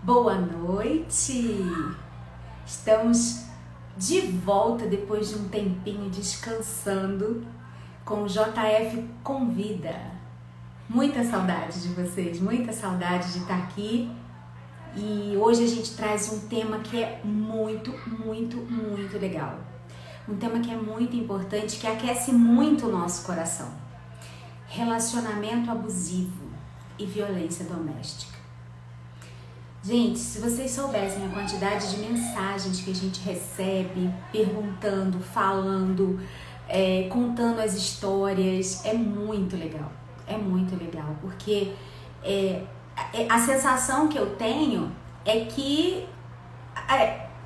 Boa noite! Estamos de volta depois de um tempinho descansando com o JF Convida. Muita saudade de vocês, muita saudade de estar aqui. E hoje a gente traz um tema que é muito legal. Um tema que é muito importante, que aquece muito o nosso coração. Relacionamento abusivo e violência doméstica. Gente, se vocês soubessem a quantidade de mensagens que a gente recebe, perguntando, falando, contando as histórias, é muito legal. É muito legal, porque a sensação que eu tenho é que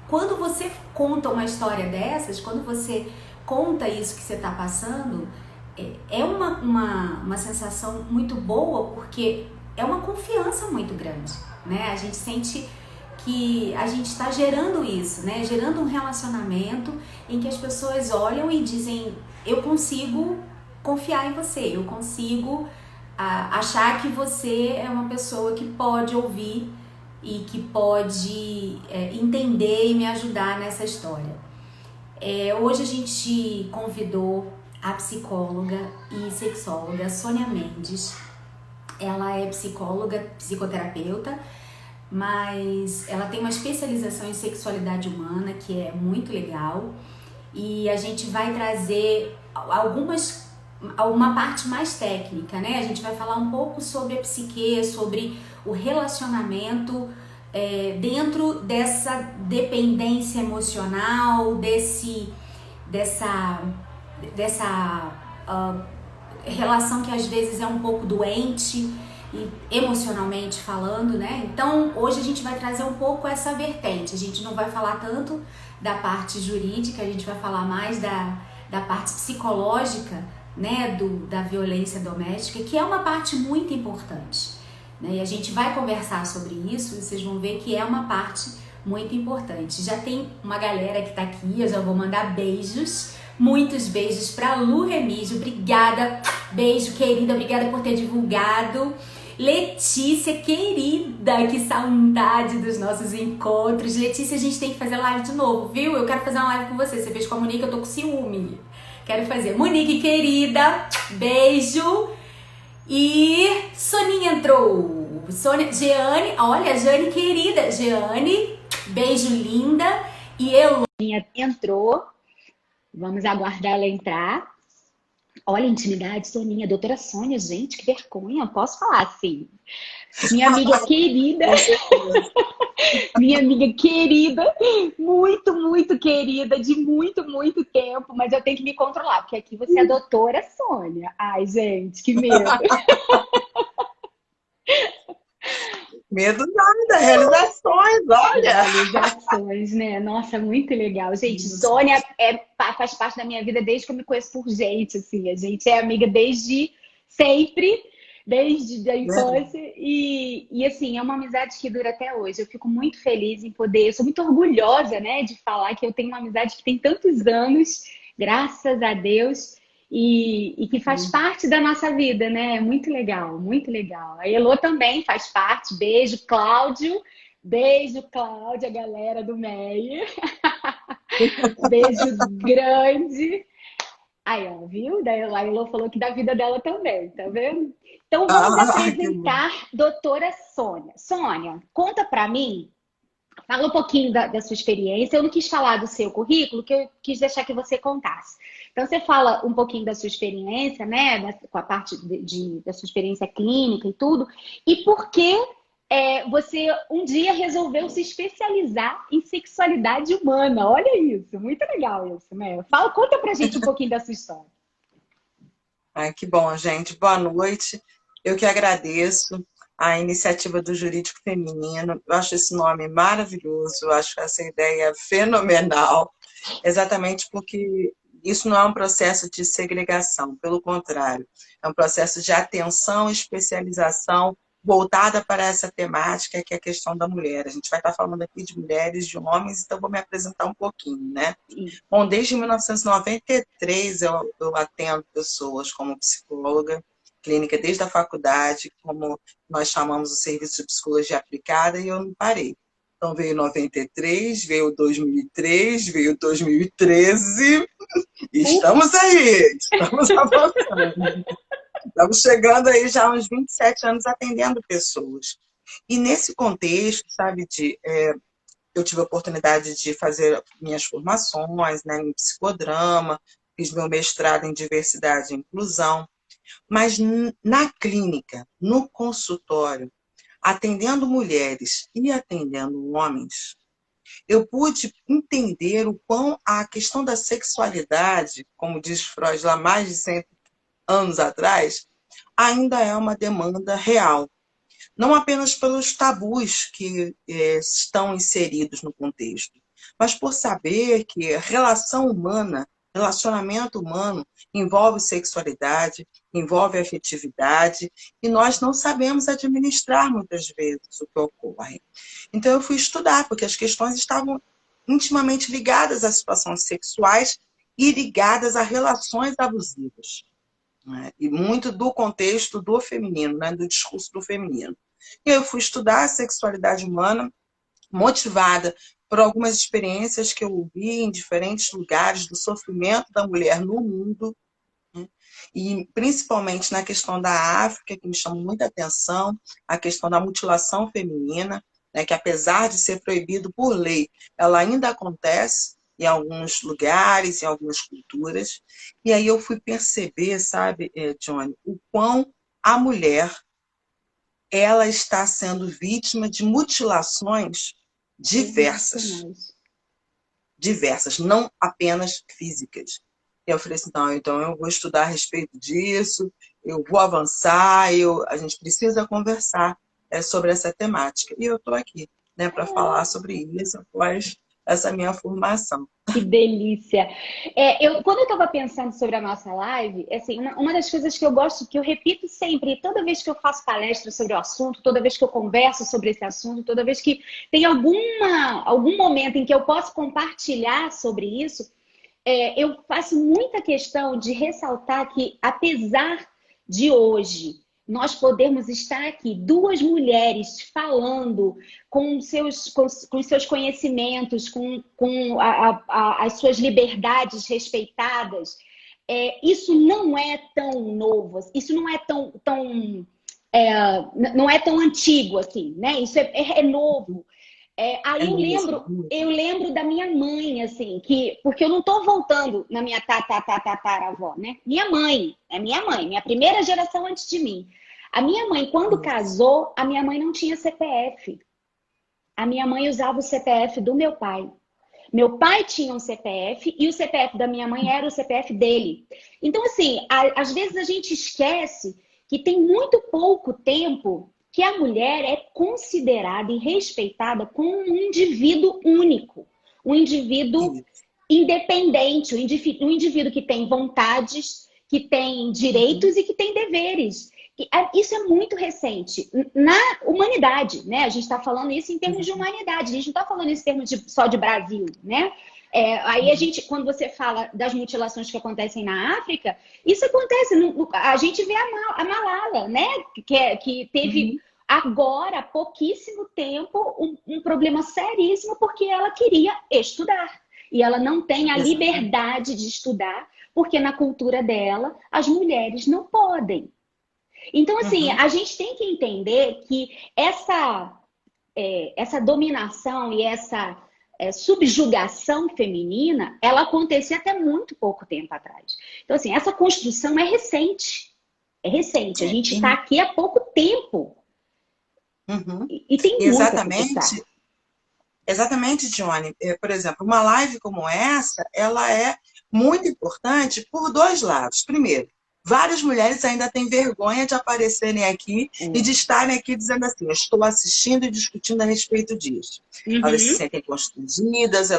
quando você conta uma história dessas, quando você conta isso que você está passando, é uma sensação muito boa, porque é uma confiança muito grande, né? A gente sente que a gente está gerando isso, né? Gerando um relacionamento em que as pessoas olham e dizem: eu consigo confiar em você, eu consigo achar que você é uma pessoa que pode ouvir e que pode entender e me ajudar nessa história. Hoje a gente convidou a psicóloga e sexóloga Sônia Mendes. Ela é psicóloga, psicoterapeuta, mas ela tem uma especialização em sexualidade humana, que é muito legal. E a gente vai trazer uma parte mais técnica, né? A gente vai falar um pouco sobre a psique, sobre o relacionamento dentro dessa dependência emocional, dessa relação que às vezes é um pouco doente, emocionalmente falando, né? Então hoje a gente vai trazer um pouco essa vertente. A gente não vai falar tanto da parte jurídica, a gente vai falar mais da parte psicológica, né? Da violência doméstica, que é uma parte muito importante, né? E a gente vai conversar sobre isso e vocês vão ver que é uma parte muito importante. Já tem uma galera que tá aqui, eu já vou mandar beijos. Muitos beijos para Lu Remígio, obrigada, beijo querida, obrigada por ter divulgado. Letícia, querida, que saudade dos nossos encontros. Letícia, a gente tem que fazer live de novo, viu? Eu quero fazer uma live com você. Você fez com a Monique, eu tô com ciúme. Quero fazer. Monique, querida, beijo. E Soninha entrou. Jeane, olha, Jane, querida. Jeane, beijo linda. E Eloninha entrou. Vamos aguardar ela entrar. Olha, intimidade, Soninha, doutora Sônia, gente, que vergonha, posso falar assim. Minha amiga querida, minha amiga querida, muito querida, de muito tempo, mas eu tenho que me controlar, porque aqui você é a doutora Sônia. Ai, gente, que medo. Medo nada, realizações, olha! Realizações, né? Nossa, muito legal. Gente, Sônia faz parte da minha vida desde que eu me conheço por gente, assim. A gente é amiga desde sempre, desde a infância. E assim, é uma amizade que dura até hoje. Eu fico muito feliz em poder... Eu sou muito orgulhosa, né, de falar que eu tenho uma amizade que tem tantos anos, graças a Deus. E que faz parte da nossa vida, né? Muito legal, muito legal. A Elô também faz parte. Beijo, Cláudio. Beijo, Cláudia, galera do MEI. Beijo grande. Aí, ó, viu? Daí a Elô falou que da vida dela também, tá vendo? Então vamos apresentar doutora Sônia. Sônia, conta pra mim. Fala um pouquinho da sua experiência. Eu não quis falar do seu currículo, que eu quis deixar que você contasse. Então, você fala um pouquinho da sua experiência, né? Com a parte da sua experiência clínica e tudo. E por que você um dia resolveu se especializar em sexualidade humana? Olha isso, muito legal isso, né? Conta pra gente um pouquinho da sua história. Ai, que bom, gente. Boa noite. Eu que agradeço a iniciativa do Jurídico Feminino. Eu acho esse nome maravilhoso, eu acho essa ideia fenomenal, exatamente porque isso não é um processo de segregação, pelo contrário, é um processo de atenção e especialização voltada para essa temática, que é a questão da mulher. A gente vai estar falando aqui de mulheres, de homens, então vou me apresentar um pouquinho, né? Bom, desde 1993 eu atendo pessoas como psicóloga, clínica desde a faculdade, como nós chamamos o serviço de psicologia aplicada, e eu não parei. Então veio 93, veio 2003, veio 2013, e estamos aí, estamos avançando. Estamos chegando aí já uns 27 anos atendendo pessoas. E nesse contexto, sabe, eu tive a oportunidade de fazer minhas formações, né, em psicodrama, fiz meu mestrado em diversidade e inclusão, mas na clínica, no consultório, atendendo mulheres e atendendo homens, eu pude entender o quão a questão da sexualidade, como diz Freud lá mais de 100 anos atrás, ainda é uma demanda real. Não apenas pelos tabus que estão inseridos no contexto, mas por saber que relação humana, relacionamento humano, envolve sexualidade, envolve afetividade, e nós não sabemos administrar muitas vezes o que ocorre. Então eu fui estudar, porque as questões estavam intimamente ligadas às situações sexuais e ligadas a relações abusivas, né? E muito do contexto do feminino, né? Do discurso do feminino. E eu fui estudar a sexualidade humana, motivada por algumas experiências que eu vi em diferentes lugares do sofrimento da mulher no mundo, né? E principalmente na questão da África, que me chamou muita atenção, a questão da mutilação feminina, né? Que apesar de ser proibido por lei, ela ainda acontece em alguns lugares, em algumas culturas. E aí eu fui perceber, sabe, Johnny, o quão a mulher ela está sendo vítima de mutilações diversas, diversas, não apenas físicas. E eu falei assim, não, então eu vou estudar a respeito disso, eu vou avançar, a gente precisa conversar sobre essa temática. E eu estou aqui, né, para falar sobre isso após essa minha formação. Que delícia! Quando eu estava pensando sobre a nossa live, assim, uma das coisas que eu gosto, que eu repito sempre, toda vez que eu faço palestra sobre o assunto, toda vez que eu converso sobre esse assunto, toda vez que tem algum momento em que eu posso compartilhar sobre isso, eu faço muita questão de ressaltar que, apesar de hoje nós podermos estar aqui, duas mulheres falando com os seus conhecimentos, com as suas liberdades respeitadas, isso não é tão novo, isso não é não é tão antigo assim, né? Isso é novo. Aí eu lembro da minha mãe, assim, porque eu não estou voltando na minha tataravó, né? Minha mãe, minha primeira geração antes de mim. A minha mãe, quando casou, a minha mãe não tinha CPF. A minha mãe usava o CPF do meu pai. Meu pai tinha um CPF e o CPF da minha mãe era o CPF dele. Então, assim, às vezes a gente esquece que tem muito pouco tempo que a mulher é considerada e respeitada como um indivíduo único, um indivíduo independente, um indivíduo que tem vontades, que tem direitos e que tem deveres. Isso é muito recente. Na humanidade, né? A gente está falando isso em termos de humanidade, a gente não está falando isso em termos só de Brasil, né? Aí quando você fala das mutilações que acontecem na África, isso acontece. A gente vê a Malala, né? Que teve agora, há pouquíssimo tempo, um problema seríssimo porque ela queria estudar. E ela não tem a liberdade de estudar, porque na cultura dela as mulheres não podem. Então, assim, a gente tem que entender que essa dominação e essa subjugação feminina, ela acontecia até muito pouco tempo atrás. Então, assim, essa construção é recente. É recente. A gente está aqui há pouco tempo. E tem muito a conquistar. Exatamente, Johnny. Por exemplo, uma live como essa, ela é muito importante por dois lados. Primeiro, várias mulheres ainda têm vergonha de aparecerem aqui e de estarem aqui dizendo assim, eu estou assistindo e discutindo a respeito disso. Elas se sentem constrangidas,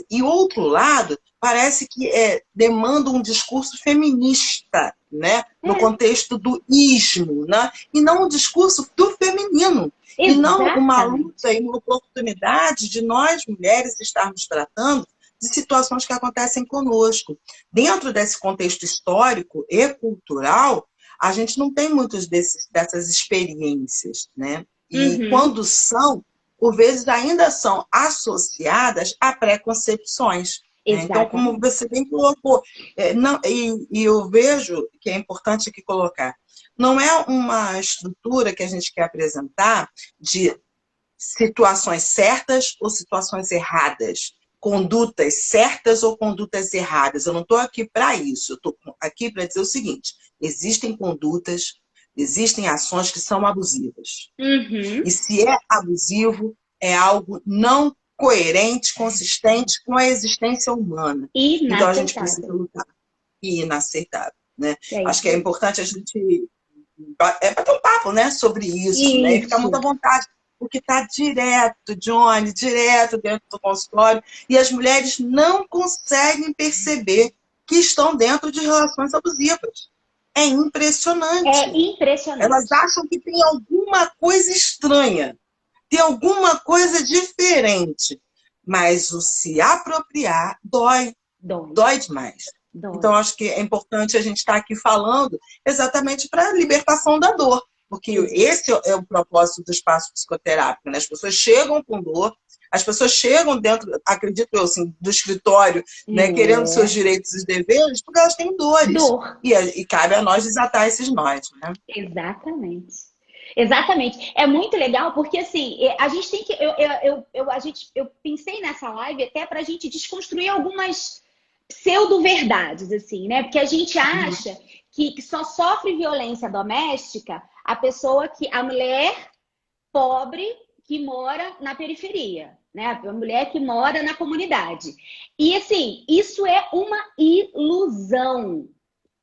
E outro lado, parece que demanda um discurso feminista, né? No contexto do ismo, né? E não um discurso do feminino. E não uma luta e uma oportunidade de nós, mulheres, estarmos tratando de situações que acontecem conosco. Dentro desse contexto histórico e cultural, a gente não tem muitas dessas experiências, né? E quando são, por vezes ainda são associadas a preconcepções. Né? Então, como você bem colocou, e eu vejo que é importante aqui colocar, não é uma estrutura que a gente quer apresentar de situações certas ou situações erradas, condutas certas ou condutas erradas. Eu não estou aqui para isso, eu estou aqui para dizer o seguinte, existem condutas, existem ações que são abusivas. E se é abusivo, é algo não coerente, consistente com a existência humana. Então a gente precisa lutar. E inaceitável. Né? Acho que é importante a gente bater um papo, né, sobre isso, né? E ficar muito à vontade. Porque está direto, Johnny, direto dentro do consultório. E as mulheres não conseguem perceber que estão dentro de relações abusivas. É impressionante. É impressionante. Elas acham que tem alguma coisa estranha. Tem alguma coisa diferente. Mas o se apropriar dói. Dói demais. Então, acho que é importante a gente estar aqui falando exatamente para a libertação da dor. Porque esse é o propósito do espaço psicoterápico. Né? As pessoas chegam com dor, as pessoas chegam dentro, acredito eu, assim, do escritório, né, querendo seus direitos e deveres, porque elas têm dores. E cabe a nós desatar esses nós. Né? Exatamente. Exatamente. É muito legal, porque assim, a gente tem que. Eu pensei nessa live até para a gente desconstruir algumas pseudo-verdades, assim, né? Porque a gente acha que só sofre violência doméstica a mulher pobre que mora na periferia, né? A mulher que mora na comunidade. E assim, isso é uma ilusão.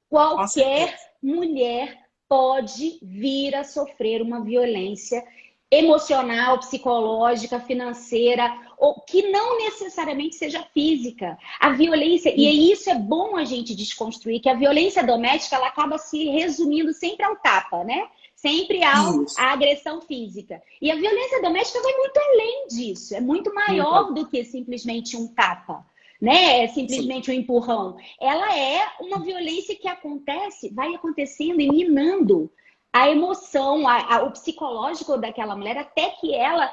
Qualquer mulher pode vir a sofrer uma violência emocional, psicológica, financeira, ou que não necessariamente seja física. A violência, e isso é bom a gente desconstruir, que a violência doméstica ela acaba se resumindo sempre ao tapa, né? Sempre à agressão física. E a violência doméstica vai muito além disso, é muito maior do que simplesmente um tapa. Né? É simplesmente um empurrão. Ela é uma violência que acontece, vai acontecendo e minando a emoção, o psicológico daquela mulher, até que ela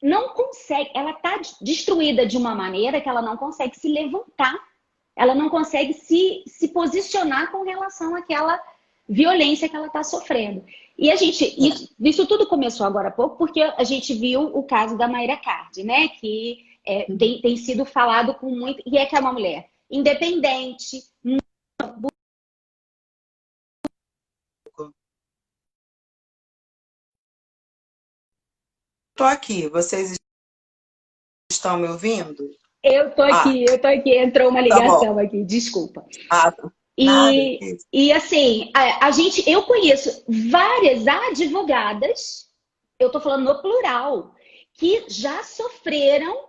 não consegue, ela está destruída de uma maneira que ela não consegue se levantar, ela não consegue se posicionar com relação àquela violência que ela está sofrendo. E a gente, isso tudo começou agora há pouco, porque a gente viu o caso da Mayra Card, né? Que tem sido falado com muito. E é que é uma mulher independente. Estou aqui, vocês estão me ouvindo? Eu tô aqui, entrou uma ligação aqui, desculpa. E assim, eu conheço várias advogadas, eu tô falando no plural, que já sofreram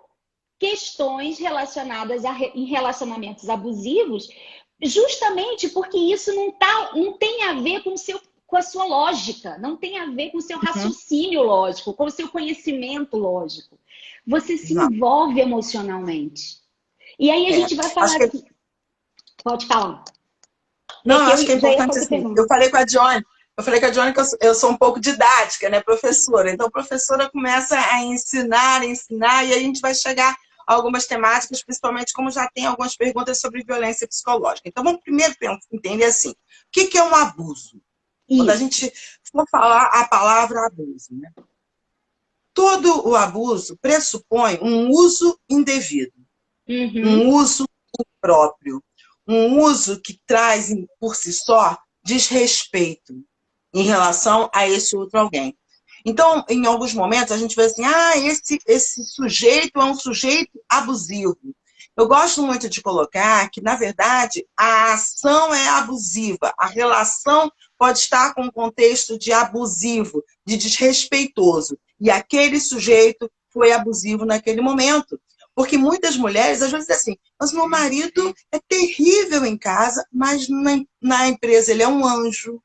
questões relacionadas em relacionamentos abusivos, justamente porque isso não tem a ver com a sua lógica, não tem a ver com o seu raciocínio lógico, com o seu conhecimento lógico. Você se envolve emocionalmente. E aí a gente vai falar aqui. Pode falar. Não, acho que é importante assim. Eu falei com a Johnny que eu sou um pouco didática, né, professora. Então, a professora começa a ensinar, e aí a gente vai chegar a algumas temáticas, principalmente como já tem algumas perguntas sobre violência psicológica. Então, vamos primeiro entender assim, o que é um abuso? Quando a gente for falar a palavra abuso, né? Todo o abuso pressupõe um uso indevido, um uso impróprio, um uso que traz por si só desrespeito em relação a esse outro alguém. Então, em alguns momentos, a gente vê assim, esse sujeito é um sujeito abusivo. Eu gosto muito de colocar que, na verdade, a ação é abusiva, a relação pode estar com um contexto de abusivo, de desrespeitoso. E aquele sujeito foi abusivo naquele momento. Porque muitas mulheres, às vezes, dizem assim, mas meu marido é terrível em casa, mas na empresa ele é um anjo.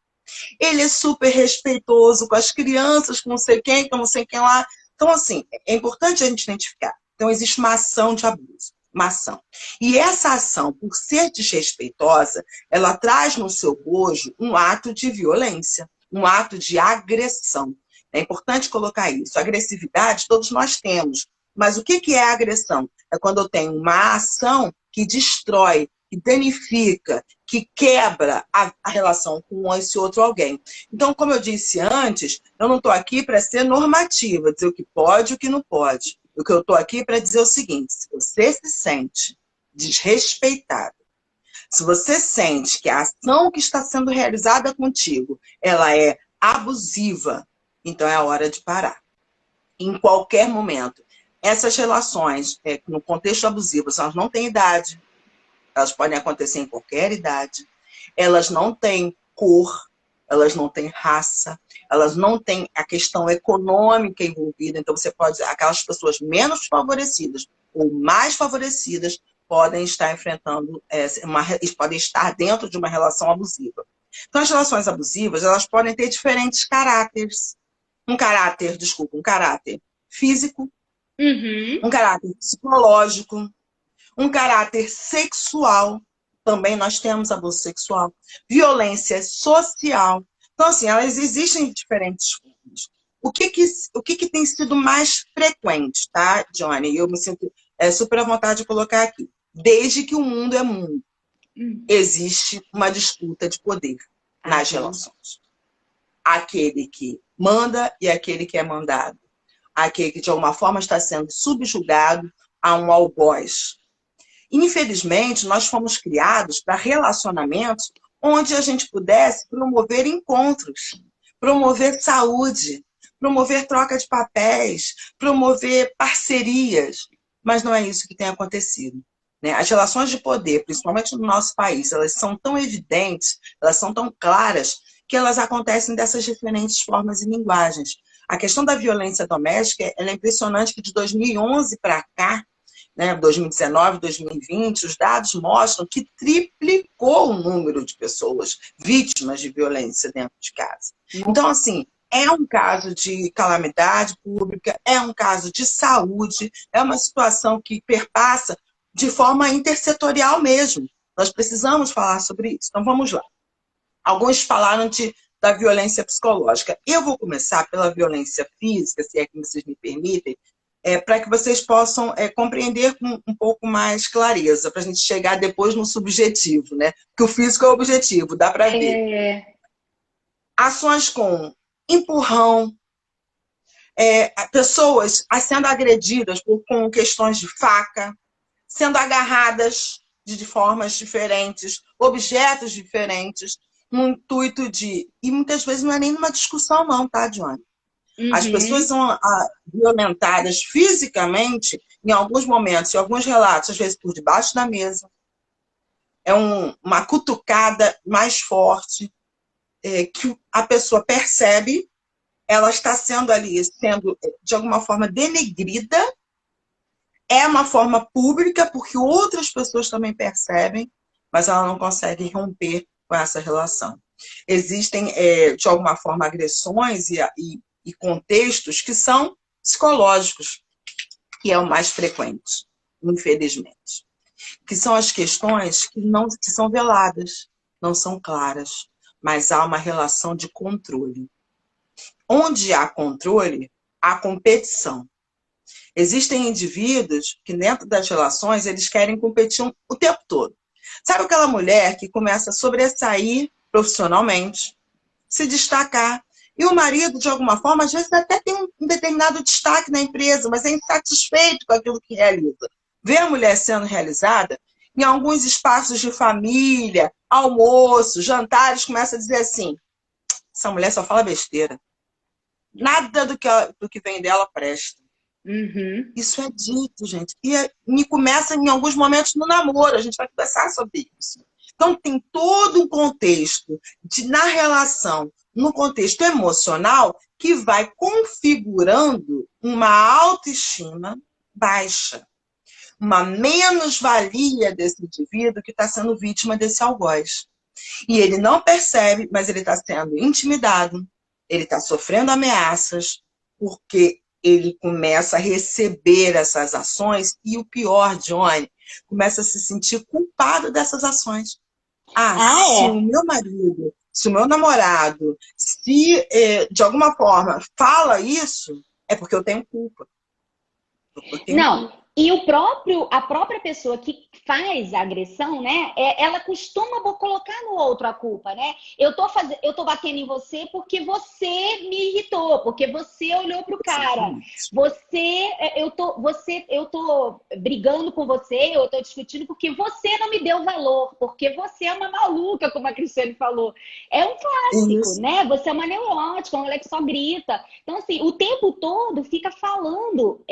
Ele é super respeitoso com as crianças, com não sei quem lá. Então, assim, é importante a gente identificar. Então, existe uma ação de abuso. uma ação. E essa ação, por ser desrespeitosa, ela traz no seu bojo um ato de violência, um ato de agressão. É importante colocar isso. Agressividade todos nós temos. Mas o que é agressão? É quando eu tenho uma ação que destrói, que danifica, que quebra a relação com esse outro alguém. Então, como eu disse antes, eu não estou aqui para ser normativa, dizer o que pode e o que não pode. O que eu estou aqui para dizer é o seguinte: se você se sente desrespeitado, se você sente que a ação que está sendo realizada contigo, ela é abusiva, então é a hora de parar. Em qualquer momento. Essas relações, no contexto abusivo, elas não têm idade, elas podem acontecer em qualquer idade, elas não têm cor, elas não têm raça, elas não têm a questão econômica envolvida. Então, você pode, aquelas pessoas menos favorecidas ou mais favorecidas podem estar enfrentando, podem estar dentro de uma relação abusiva. Então, as relações abusivas, elas podem ter diferentes caráteres. Um caráter físico, um caráter psicológico, um caráter sexual, também nós temos abuso sexual, violência social. Então, assim, elas existem em diferentes formas. O que tem sido mais frequente, tá, Johnny? Eu me sinto super à vontade de colocar aqui. Desde que o mundo é mundo, existe uma disputa de poder nas relações. Aquele que manda e aquele que é mandado. Aquele que, de alguma forma, está sendo subjugado a um algoz. Infelizmente, nós fomos criados para relacionamentos onde a gente pudesse promover encontros, promover saúde, promover troca de papéis, promover parcerias. Mas não é isso que tem acontecido. Né? As relações de poder, principalmente no nosso país, elas são tão evidentes, elas são tão claras, que elas acontecem dessas diferentes formas e linguagens. A questão da violência doméstica, ela é impressionante que de 2011 para cá, né, 2019, 2020, os dados mostram que triplicou o número de pessoas vítimas de violência dentro de casa. Então, assim, é um caso de calamidade pública, é um caso de saúde, é uma situação que perpassa de forma intersetorial mesmo. Nós precisamos falar sobre isso. Então, vamos lá. Alguns falaram da violência psicológica. Eu vou começar pela violência física, se é que vocês me permitem, para que vocês possam compreender com um pouco mais clareza, para a gente chegar depois no subjetivo, né? Porque o físico é o objetivo, dá para ver. Ações com empurrão, pessoas sendo agredidas com questões de faca, sendo agarradas de formas diferentes, objetos diferentes, no intuito e muitas vezes não é nem uma discussão não, tá, Johnny? As pessoas são violentadas fisicamente, em alguns momentos, em alguns relatos, às vezes por debaixo da mesa. É uma cutucada mais forte, que a pessoa percebe, ela está sendo ali, de alguma forma denegrida, é uma forma pública, porque outras pessoas também percebem, mas ela não consegue romper com essa relação. Existem, de alguma forma, agressões e contextos que são psicológicos, que é o mais frequente, infelizmente. Que são as questões que são veladas, não são claras, mas há uma relação de controle. Onde há controle, há competição. Existem indivíduos que, dentro das relações, eles querem competir o tempo todo. Sabe aquela mulher que começa a sobressair profissionalmente, se destacar, e o marido, de alguma forma, às vezes até tem um determinado destaque na empresa, mas é insatisfeito com aquilo que realiza. Vê a mulher sendo realizada, em alguns espaços de família, almoço, jantares, começa a dizer assim: essa mulher só fala besteira. Nada do que vem dela presta. Isso é dito, gente. E começa em alguns momentos no namoro, a gente vai conversar sobre isso. Então, tem todo um contexto na relação, no contexto emocional, que vai configurando uma autoestima baixa, uma menos-valia desse indivíduo que está sendo vítima desse algoz. E ele não percebe, mas ele está sendo intimidado, ele está sofrendo ameaças, porque ele começa a receber essas ações, e o pior, Johnny, começa a se sentir culpado dessas ações. Se o É. meu marido, se o meu namorado, se de alguma forma fala isso, é porque eu tenho culpa. Eu tenho Não, culpa. e a própria pessoa que faz a agressão, né? Ela costuma colocar no outro a culpa, né? Eu tô batendo em você porque você me irritou, porque você olhou pro cara. Exatamente. Eu tô brigando com você, eu tô discutindo porque você não me deu valor, porque você é uma maluca, como a Cristiane falou. É um clássico, Isso. né? Você é uma neurótica, uma mulher que só grita. Então, assim, o tempo todo fica falando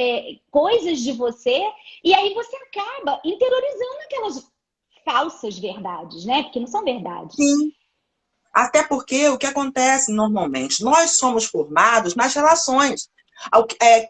coisas de você e aí você acaba interiorizando aquelas falsas verdades, né? Porque não são verdades. Sim. Até porque o que acontece normalmente? Nós somos formados nas relações.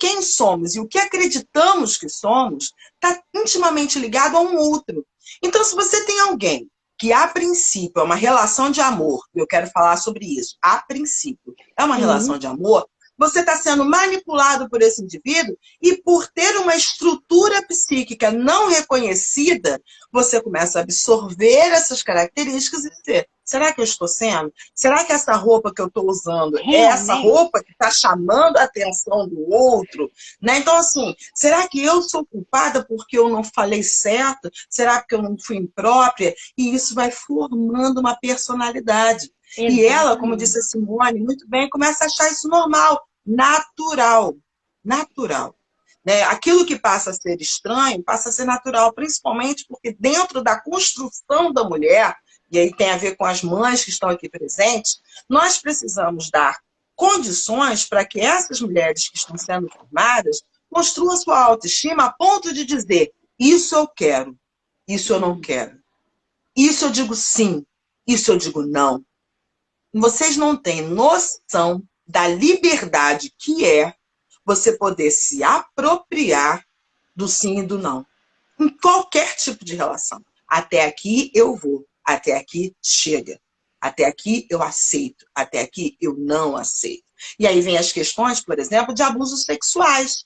Quem somos e o que acreditamos que somos está intimamente ligado a um outro. Então, se você tem alguém que, a princípio, é uma relação de amor, eu quero falar sobre isso, a princípio, é uma relação Sim. de amor, você está sendo manipulado por esse indivíduo e, por ter uma estrutura psíquica não reconhecida, você começa a absorver essas características e dizer: será que eu estou sendo? Será que essa roupa que eu estou usando é essa Realmente. roupa que está chamando a atenção do outro? Né? Então, assim, será que eu sou culpada porque eu não falei certo? Será que eu não fui imprópria? E isso vai formando uma personalidade. E ela, como disse a Exatamente. Simone, muito bem, começa a achar isso normal, natural. Natural. Né? Aquilo que passa a ser estranho passa a ser natural, principalmente porque dentro da construção da mulher, e aí tem a ver com as mães que estão aqui presentes, nós precisamos dar condições para que essas mulheres que estão sendo formadas construam sua autoestima a ponto de dizer: isso eu quero, isso eu não quero, isso eu digo sim, isso eu digo não. Vocês não têm noção da liberdade que é você poder se apropriar do sim e do não. Em qualquer tipo de relação. Até aqui eu vou, até aqui chega. Até aqui eu aceito, até aqui eu não aceito. E aí vem as questões, por exemplo, de abusos sexuais.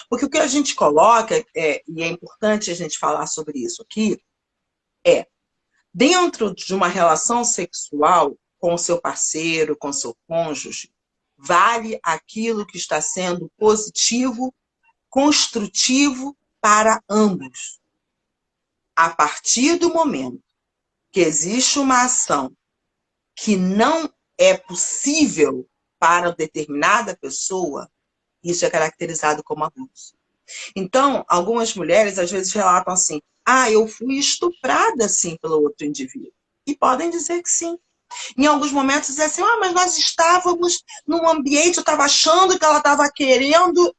Porque o que a gente coloca, e é importante a gente falar sobre isso aqui, é dentro de uma relação sexual com o seu parceiro, com o seu cônjuge, vale aquilo que está sendo positivo, construtivo para ambos. A partir do momento que existe uma ação que não é possível para determinada pessoa, isso é caracterizado como abuso. Então, algumas mulheres às vezes relatam assim: eu fui estuprada assim pelo outro indivíduo. E podem dizer que sim. Em alguns momentos dizem assim: mas nós estávamos num ambiente, eu estava achando que ela estava querendo.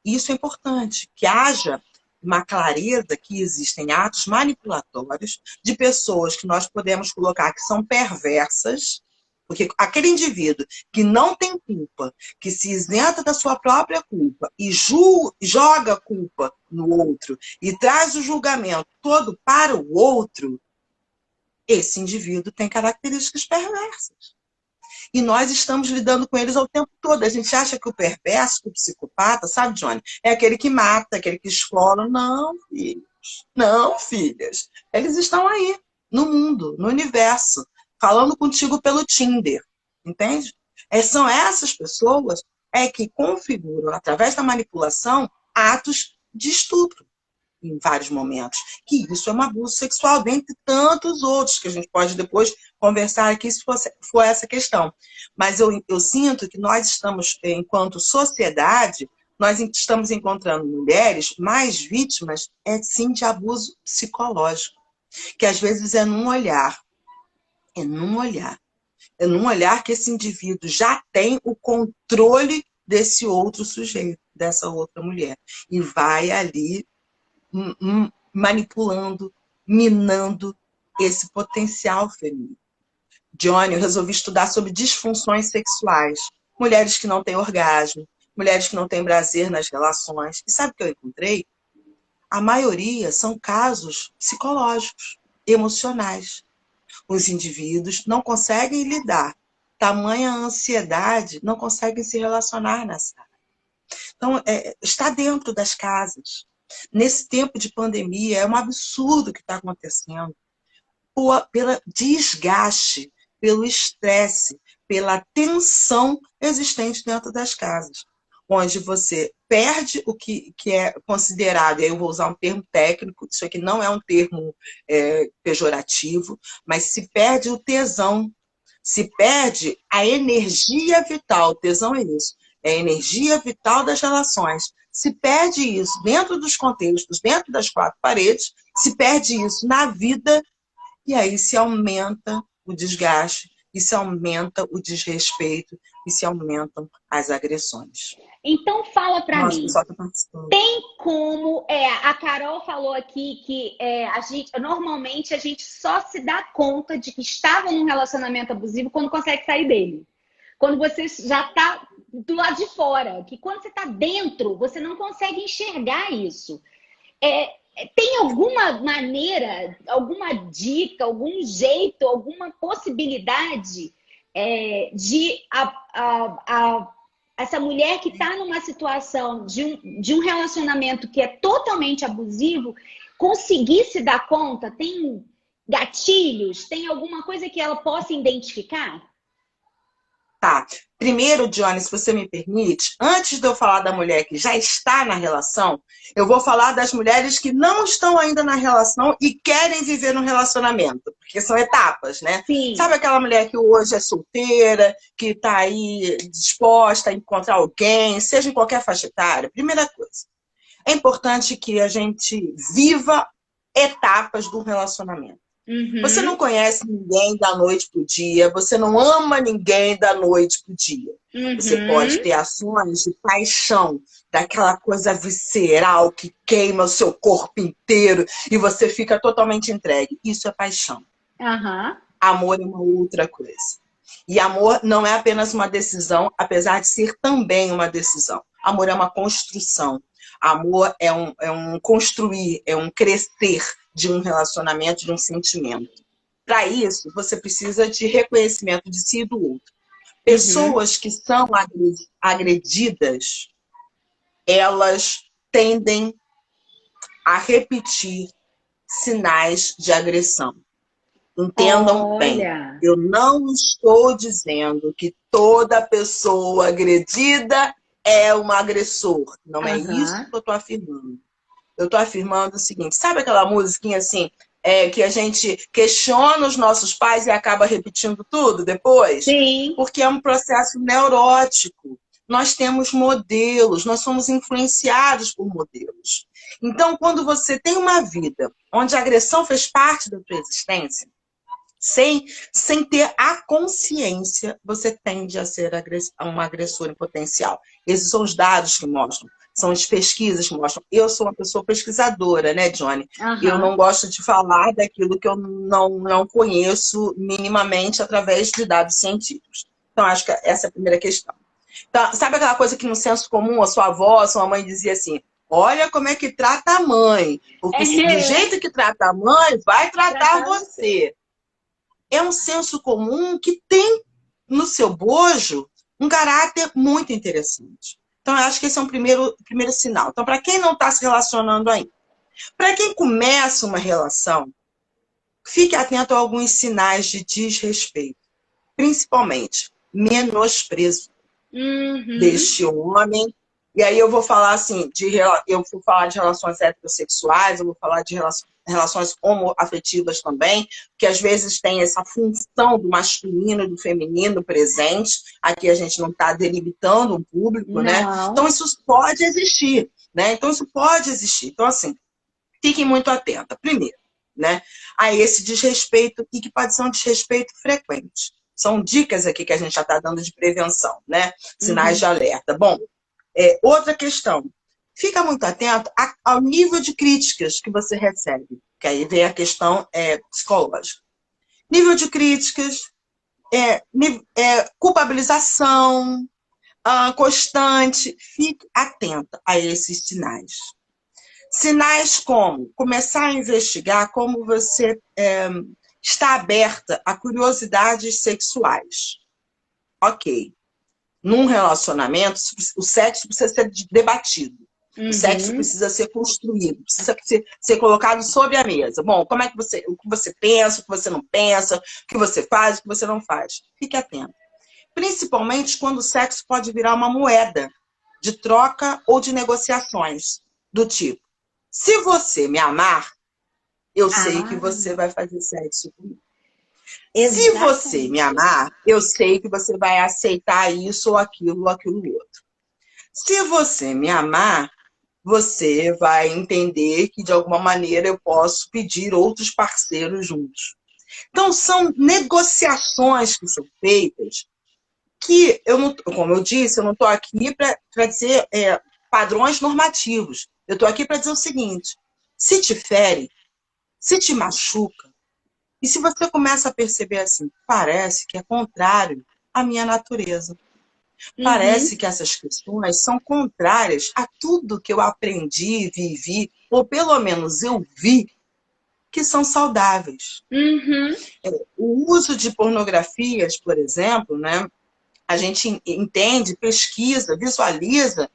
Isso é importante, que haja uma clareza que existem atos manipulatórios de pessoas que nós podemos colocar que são perversas, porque aquele indivíduo que não tem culpa, que se isenta da sua própria culpa e joga a culpa no outro e traz o julgamento todo para o outro, esse indivíduo tem características perversas. E nós estamos lidando com eles ao tempo todo. A gente acha que o perverso, que o psicopata, sabe, Johnny? É aquele que mata, aquele que esfola. Não, filhos. Não, filhas. Eles estão aí, no mundo, no universo, falando contigo pelo Tinder. Entende? São essas pessoas que configuram, através da manipulação, atos de estupro em vários momentos. Que isso é um abuso sexual, dentre tantos outros, que a gente pode depois conversar aqui se for essa questão. Mas eu sinto que nós estamos, enquanto sociedade, nós estamos encontrando mulheres mais vítimas, sim, de abuso psicológico. Que às vezes é num olhar. É num olhar. É num olhar que esse indivíduo já tem o controle desse outro sujeito, dessa outra mulher. E vai ali manipulando, minando esse potencial feminino. Johnny, eu resolvi estudar sobre disfunções sexuais. Mulheres que não têm orgasmo, mulheres que não têm prazer nas relações. E sabe o que eu encontrei? A maioria são casos psicológicos, emocionais. Os indivíduos não conseguem lidar. Tamanha ansiedade, não conseguem se relacionar nessa área. Então, está dentro das casas. Nesse tempo de pandemia, é um absurdo o que está acontecendo. Pelo desgaste, pelo estresse, pela tensão existente dentro das casas, onde você perde o que é considerado, e aí eu vou usar um termo técnico, isso aqui não é um termo pejorativo, mas se perde o tesão, se perde a energia vital. O tesão é isso, é a energia vital das relações. Se perde isso dentro dos contextos, dentro das quatro paredes, se perde isso na vida. E aí se aumenta o desgaste, e se aumenta o desrespeito, e se aumentam as agressões. Então fala para mim, tá participando. Tem como... a Carol falou aqui que normalmente a gente só se dá conta de que estava num relacionamento abusivo quando consegue sair dele. Quando você já está do lado de fora. Que quando você está dentro, você não consegue enxergar isso. Tem alguma maneira, alguma dica, algum jeito, alguma possibilidade de essa mulher que está numa situação de um relacionamento que é totalmente abusivo conseguir se dar conta? Tem gatilhos? Tem alguma coisa que ela possa identificar? Tá. Primeiro, Johnny, se você me permite, antes de eu falar da mulher que já está na relação, eu vou falar das mulheres que não estão ainda na relação e querem viver no relacionamento, porque são etapas, né? Sim. Sabe aquela mulher que hoje é solteira, que está aí disposta a encontrar alguém, seja em qualquer faixa etária? Primeira coisa, é importante que a gente viva etapas do relacionamento. Uhum. Você não conhece ninguém da noite pro dia, você não ama ninguém da noite pro dia. Uhum. Você pode ter ações de paixão, daquela coisa visceral que queima o seu corpo inteiro e você fica totalmente entregue. Isso é paixão. Uhum. Amor é uma outra coisa. E amor não é apenas uma decisão, apesar de ser também uma decisão. Amor é uma construção. Amor é um construir, é um crescer de um relacionamento, de um sentimento. Para isso, você precisa de reconhecimento de si e do outro. Pessoas que são agredidas, elas tendem a repetir sinais de agressão. Entendam bem, eu não estou dizendo que toda pessoa agredida é um agressor. Não é isso que eu estou afirmando. Eu estou afirmando o seguinte, sabe aquela musiquinha assim, que a gente questiona os nossos pais e acaba repetindo tudo depois? Sim. Porque é um processo neurótico. Nós temos modelos, nós somos influenciados por modelos. Então, quando você tem uma vida onde a agressão fez parte da sua existência, sem ter a consciência, você tende a ser um agressor em potencial. Esses são os dados que mostram. São as pesquisas que mostram. Eu sou uma pessoa pesquisadora, né, Johnny? Uhum. Eu não gosto de falar daquilo que eu não conheço minimamente através de dados científicos. Então, acho que essa é a primeira questão. Então, sabe aquela coisa que no senso comum a sua avó, a sua mãe dizia assim, olha como é que trata a mãe, porque do jeito que trata a mãe, vai tratar você. É um senso comum que tem no seu bojo um caráter muito interessante. Então, eu acho que esse é um primeiro sinal. Então, para quem não está se relacionando ainda, para quem começa uma relação, fique atento a alguns sinais de desrespeito. Principalmente, menosprezo deste homem. E aí eu vou falar assim, eu vou falar de relações heterossexuais, eu vou falar de relações homoafetivas também, que às vezes tem essa função do masculino e do feminino presente. Aqui a gente não está delimitando um público, né? Então isso pode existir, né? Então isso pode existir. Então assim, fiquem muito atenta. Primeiro, né? A esse desrespeito, e que pode ser um desrespeito frequente. São dicas aqui que a gente já está dando de prevenção, né? Sinais de alerta. Bom, outra questão. Fica muito atento ao nível de críticas que você recebe. Que aí vem a questão psicológica. Nível de críticas, culpabilização constante. Fique atenta a esses sinais. Sinais como começar a investigar como você está aberta a curiosidades sexuais. Ok. Num relacionamento, o sexo precisa ser debatido. O sexo precisa ser construído, precisa ser colocado sobre a mesa. Bom, como é que o que você pensa, o que você não pensa, o que você faz, o que você não faz. Fique atento. Principalmente quando o sexo pode virar uma moeda de troca ou de negociações. Do tipo, se você me amar, eu sei que você vai fazer sexo comigo. Se você me amar, eu sei que você vai aceitar isso ou aquilo outro. Se você me amar, você vai entender que, de alguma maneira, eu posso pedir outros parceiros juntos. Então, são negociações que são feitas que, como eu disse, eu não estou aqui para dizer padrões normativos. Eu estou aqui para dizer o seguinte, se te fere, se te machuca, e se você começa a perceber assim, parece que é contrário à minha natureza. Parece que essas questões são contrárias a tudo que eu aprendi, vivi, ou pelo menos eu vi, que são saudáveis. O uso de pornografias, por exemplo, né, a gente entende, pesquisa, visualiza,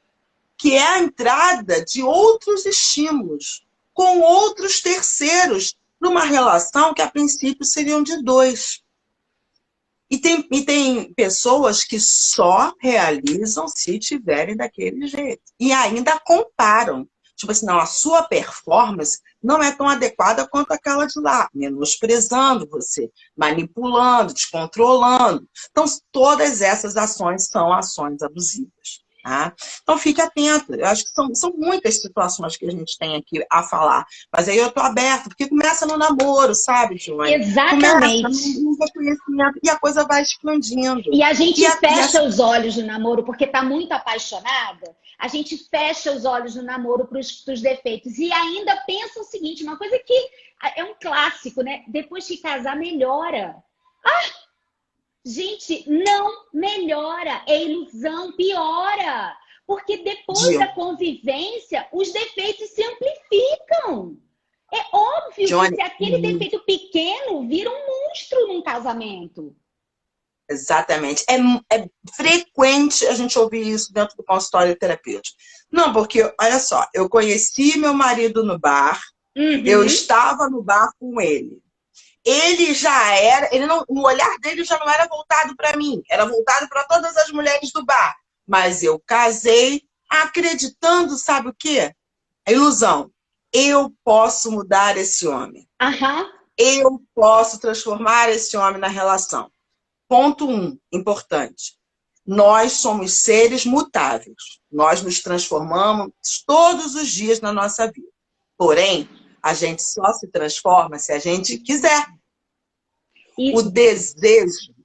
que é a entrada de outros estímulos, com outros terceiros, numa relação que a princípio seriam de dois. E tem pessoas que só realizam se tiverem daquele jeito. E ainda comparam. Tipo assim, não, a sua performance não é tão adequada quanto aquela de lá. Menosprezando você, manipulando, descontrolando. Então, todas essas ações são ações abusivas. Tá? Então, fique atento. Eu acho que são muitas situações que a gente tem aqui a falar. Mas aí eu estou aberta, porque começa no namoro, sabe, Joane? Exatamente. Começa no reconhecimento e a coisa vai expandindo. E a gente fecha os olhos no namoro porque está muito apaixonada. A gente fecha os olhos no namoro para os defeitos. E ainda pensa o seguinte, uma coisa que é um clássico, né? Depois que casar, melhora. Gente, não melhora, é ilusão, piora. Porque depois da convivência, os defeitos se amplificam. É óbvio que se aquele defeito pequeno vira um monstro num casamento. Exatamente. É frequente a gente ouvir isso dentro do consultório terapêutico. Não, porque, olha só, eu conheci meu marido no bar, eu estava no bar com ele. Ele já era, o olhar dele já não era voltado para mim, era voltado para todas as mulheres do bar. Mas eu casei acreditando, sabe o quê? A ilusão. Eu posso mudar esse homem. Eu posso transformar esse homem na relação. Ponto 1, importante. Nós somos seres mutáveis. Nós nos transformamos todos os dias na nossa vida. Porém, a gente só se transforma se a gente quiser. O desejo,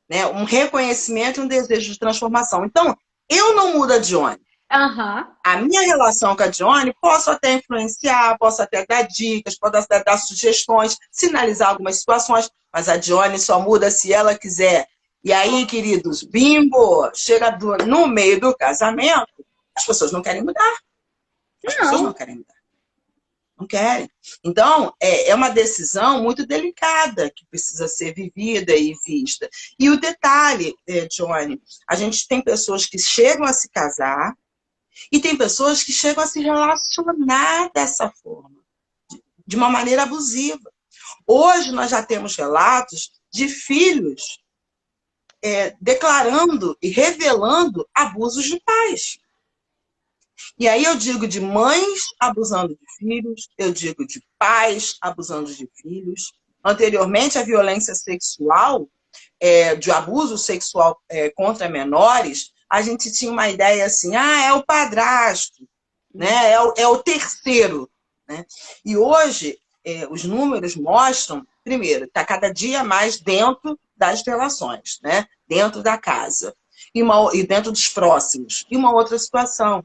né? Um reconhecimento e um desejo de transformação. Então, eu não mudo a Dione. A minha relação com a Dione, posso até influenciar, posso até dar dicas, posso até dar sugestões, sinalizar algumas situações, mas a Dione só muda se ela quiser. E aí, queridos, bimbo, chega no meio do casamento, as pessoas não querem mudar. As pessoas não querem mudar. Não querem. Então, é uma decisão muito delicada que precisa ser vivida e vista. E o detalhe, Dione, a gente tem pessoas que chegam a se casar e tem pessoas que chegam a se relacionar dessa forma, de uma maneira abusiva. Hoje nós já temos relatos de filhos declarando e revelando abusos de pais. E aí eu digo de mães abusando de filhos, eu digo de pais abusando de filhos. Anteriormente, a violência sexual, de abuso sexual contra menores, a gente tinha uma ideia assim, é o padrasto, né? é o terceiro. Né? E hoje, os números mostram, primeiro, está cada dia mais dentro das relações, né? Dentro da casa e dentro dos próximos. E uma outra situação,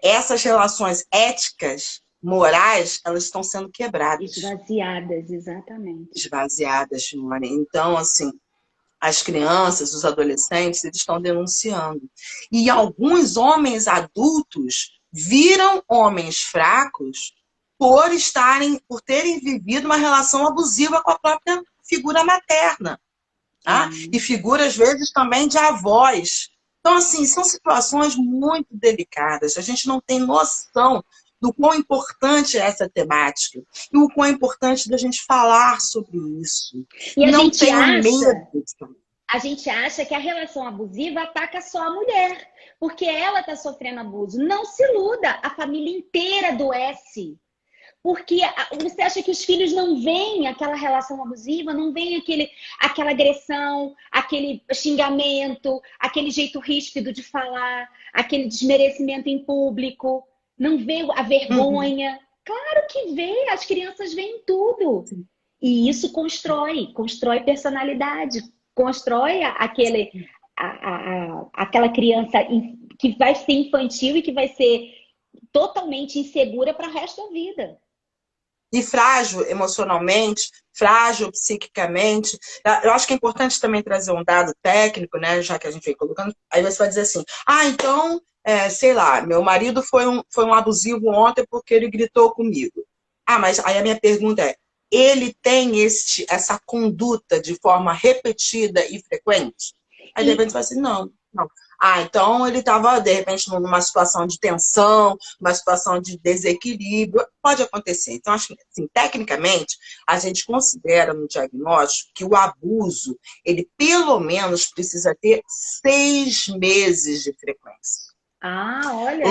essas relações éticas, morais, elas estão sendo quebradas. Esvaziadas, exatamente. Esvaziadas, Simone. Então, assim, as crianças, os adolescentes, eles estão denunciando. E alguns homens adultos viram homens fracos por terem vivido uma relação abusiva com a própria figura materna. Tá? E figura, às vezes, também de avós. Então, assim, são situações muito delicadas. A gente não tem noção do quão importante é essa temática e o quão importante da gente falar sobre isso. E Não tenham medo de falar. a gente acha que a relação abusiva ataca só a mulher, porque ela está sofrendo abuso. Não se iluda, a família inteira adoece. Porque você acha que os filhos não veem aquela relação abusiva, não veem aquela agressão, aquele xingamento, aquele jeito ríspido de falar, aquele desmerecimento em público, não vê a vergonha. Claro que vê, as crianças veem tudo. E isso constrói personalidade, constrói aquela criança que vai ser infantil e que vai ser totalmente insegura para o resto da vida. E frágil emocionalmente, frágil psiquicamente. Eu acho que é importante também trazer um dado técnico, né? Já que a gente vem colocando. Aí você vai dizer assim, então, sei lá, meu marido foi um abusivo ontem porque ele gritou comigo. Mas aí a minha pergunta é, ele tem essa conduta de forma repetida e frequente? Aí de repente você vai assim, não. Então ele estava, de repente, numa situação de tensão, uma situação de desequilíbrio. Pode acontecer. Então, acho que, assim, tecnicamente, a gente considera no diagnóstico que o abuso, ele pelo menos precisa ter 6 meses de frequência. Olha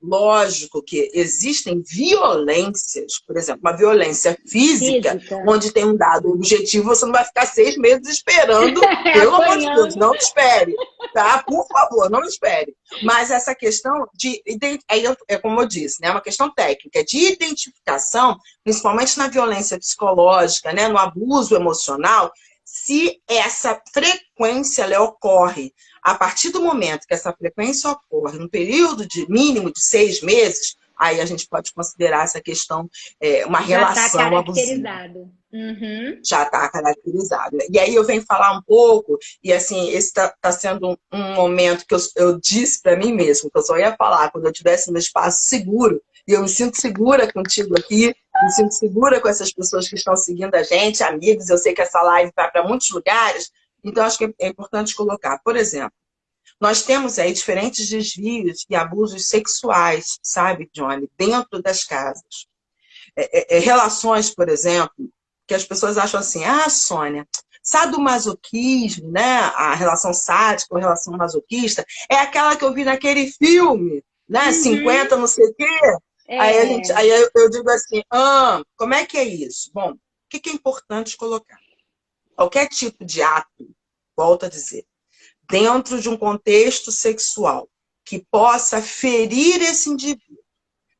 Lógico que existem violências, por exemplo, uma violência física, onde tem um dado objetivo, você não vai ficar 6 meses esperando, pelo amor de Deus, não espere, tá? Por favor, não espere. Mas essa questão aí é como eu disse, né? Uma questão técnica, de identificação, principalmente na violência psicológica, né? No abuso emocional, se essa frequência ela ocorre a partir do momento que essa frequência ocorre no período de mínimo de 6 meses, aí a gente pode considerar essa questão uma relação abusiva. Já está caracterizado. E aí eu venho falar um pouco, e assim, esse está sendo um momento que eu disse para mim mesmo, que eu só ia falar quando eu estivesse no espaço seguro, e eu me sinto segura contigo aqui, me sinto segura com essas pessoas que estão seguindo a gente, amigos, eu sei que essa live vai para muitos lugares, então acho que é importante colocar. Por exemplo, nós temos aí diferentes desvios e abusos sexuais, sabe, Johnny, dentro das casas. Relações, por exemplo, que as pessoas acham assim, Sônia, sadomasoquismo, né? A relação sádica ou relação masoquista, é aquela que eu vi naquele filme, né? 50 não sei o quê. Aí eu digo assim, como é que é isso? Bom, o que é importante colocar? Qualquer tipo de ato, volto a dizer, dentro de um contexto sexual que possa ferir esse indivíduo,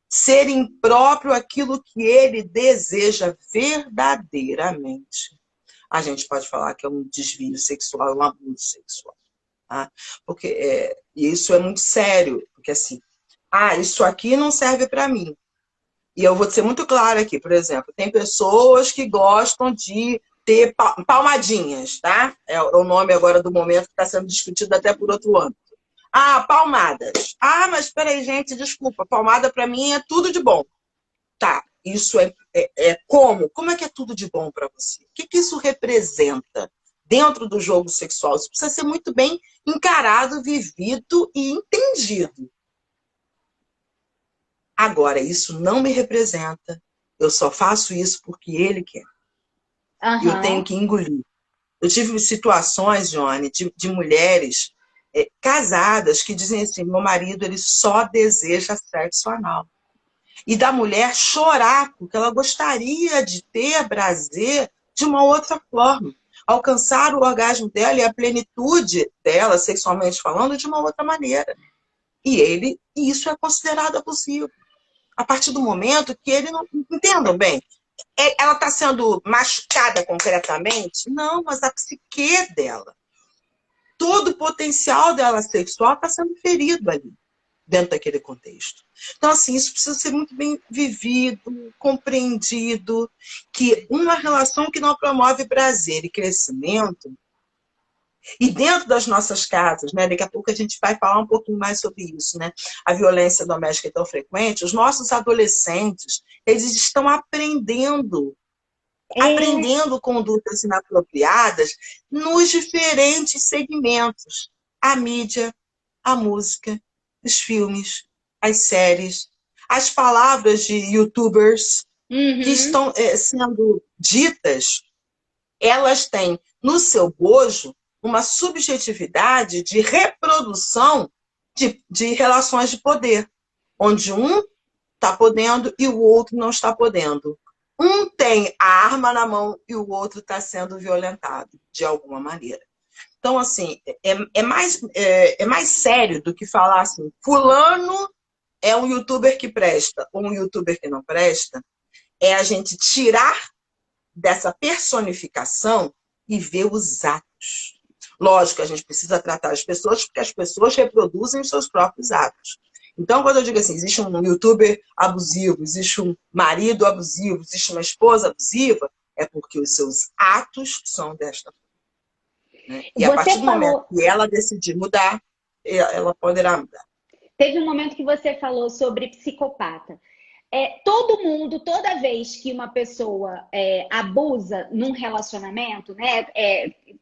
ser impróprio aquilo que ele deseja verdadeiramente, a gente pode falar que é um desvio sexual, um abuso sexual. Tá? Porque isso é muito sério, porque assim, isso aqui não serve para mim. E eu vou ser muito clara aqui, por exemplo, tem pessoas que gostam de ter palmadinhas, tá? É o nome agora do momento que está sendo discutido até por outro âmbito. Palmadas. Mas espera aí, gente, desculpa, palmada para mim é tudo de bom. Tá, isso como? Como é que é tudo de bom para você? O que isso representa dentro do jogo sexual? Isso precisa ser muito bem encarado, vivido e entendido. Agora, isso não me representa. Eu só faço isso porque ele quer. E eu tenho que engolir. Eu tive situações, Johnny, de mulheres casadas que dizem assim, meu marido ele só deseja sexo anal. E da mulher chorar, porque ela gostaria de ter prazer de uma outra forma. Alcançar o orgasmo dela e a plenitude dela, sexualmente falando, de uma outra maneira. E isso é considerado abusivo. A partir do momento que ele não... Entendam bem? Ela está sendo machucada concretamente? Não, mas a psique dela. Todo o potencial dela sexual está sendo ferido ali, dentro daquele contexto. Então, assim, isso precisa ser muito bem vivido, compreendido, que uma relação que não promove prazer e crescimento, e dentro das nossas casas, né, daqui a pouco a gente vai falar um pouquinho mais sobre isso, né? A violência doméstica é tão frequente, os nossos adolescentes, eles estão aprendendo condutas inapropriadas nos diferentes segmentos. a mídia, a música, os filmes, as séries, as palavras de YouTubers que estão sendo ditas, elas têm no seu bojo uma subjetividade de reprodução de relações de poder, onde um está podendo e o outro não está podendo. Um tem a arma na mão e o outro está sendo violentado, de alguma maneira. Então, assim, é mais sério do que falar assim, fulano é um youtuber que presta ou um youtuber que não presta. É a gente tirar dessa personificação e ver os atos. Lógico, a gente precisa tratar as pessoas porque as pessoas reproduzem os seus próprios atos. Então, quando eu digo assim, existe um youtuber abusivo, existe um marido abusivo, existe uma esposa abusiva, é porque os seus atos são desta forma. Né? E a partir do momento que ela decidir mudar, ela poderá mudar. Teve um momento que você falou sobre psicopata. Todo mundo, toda vez que uma pessoa abusa num relacionamento, né,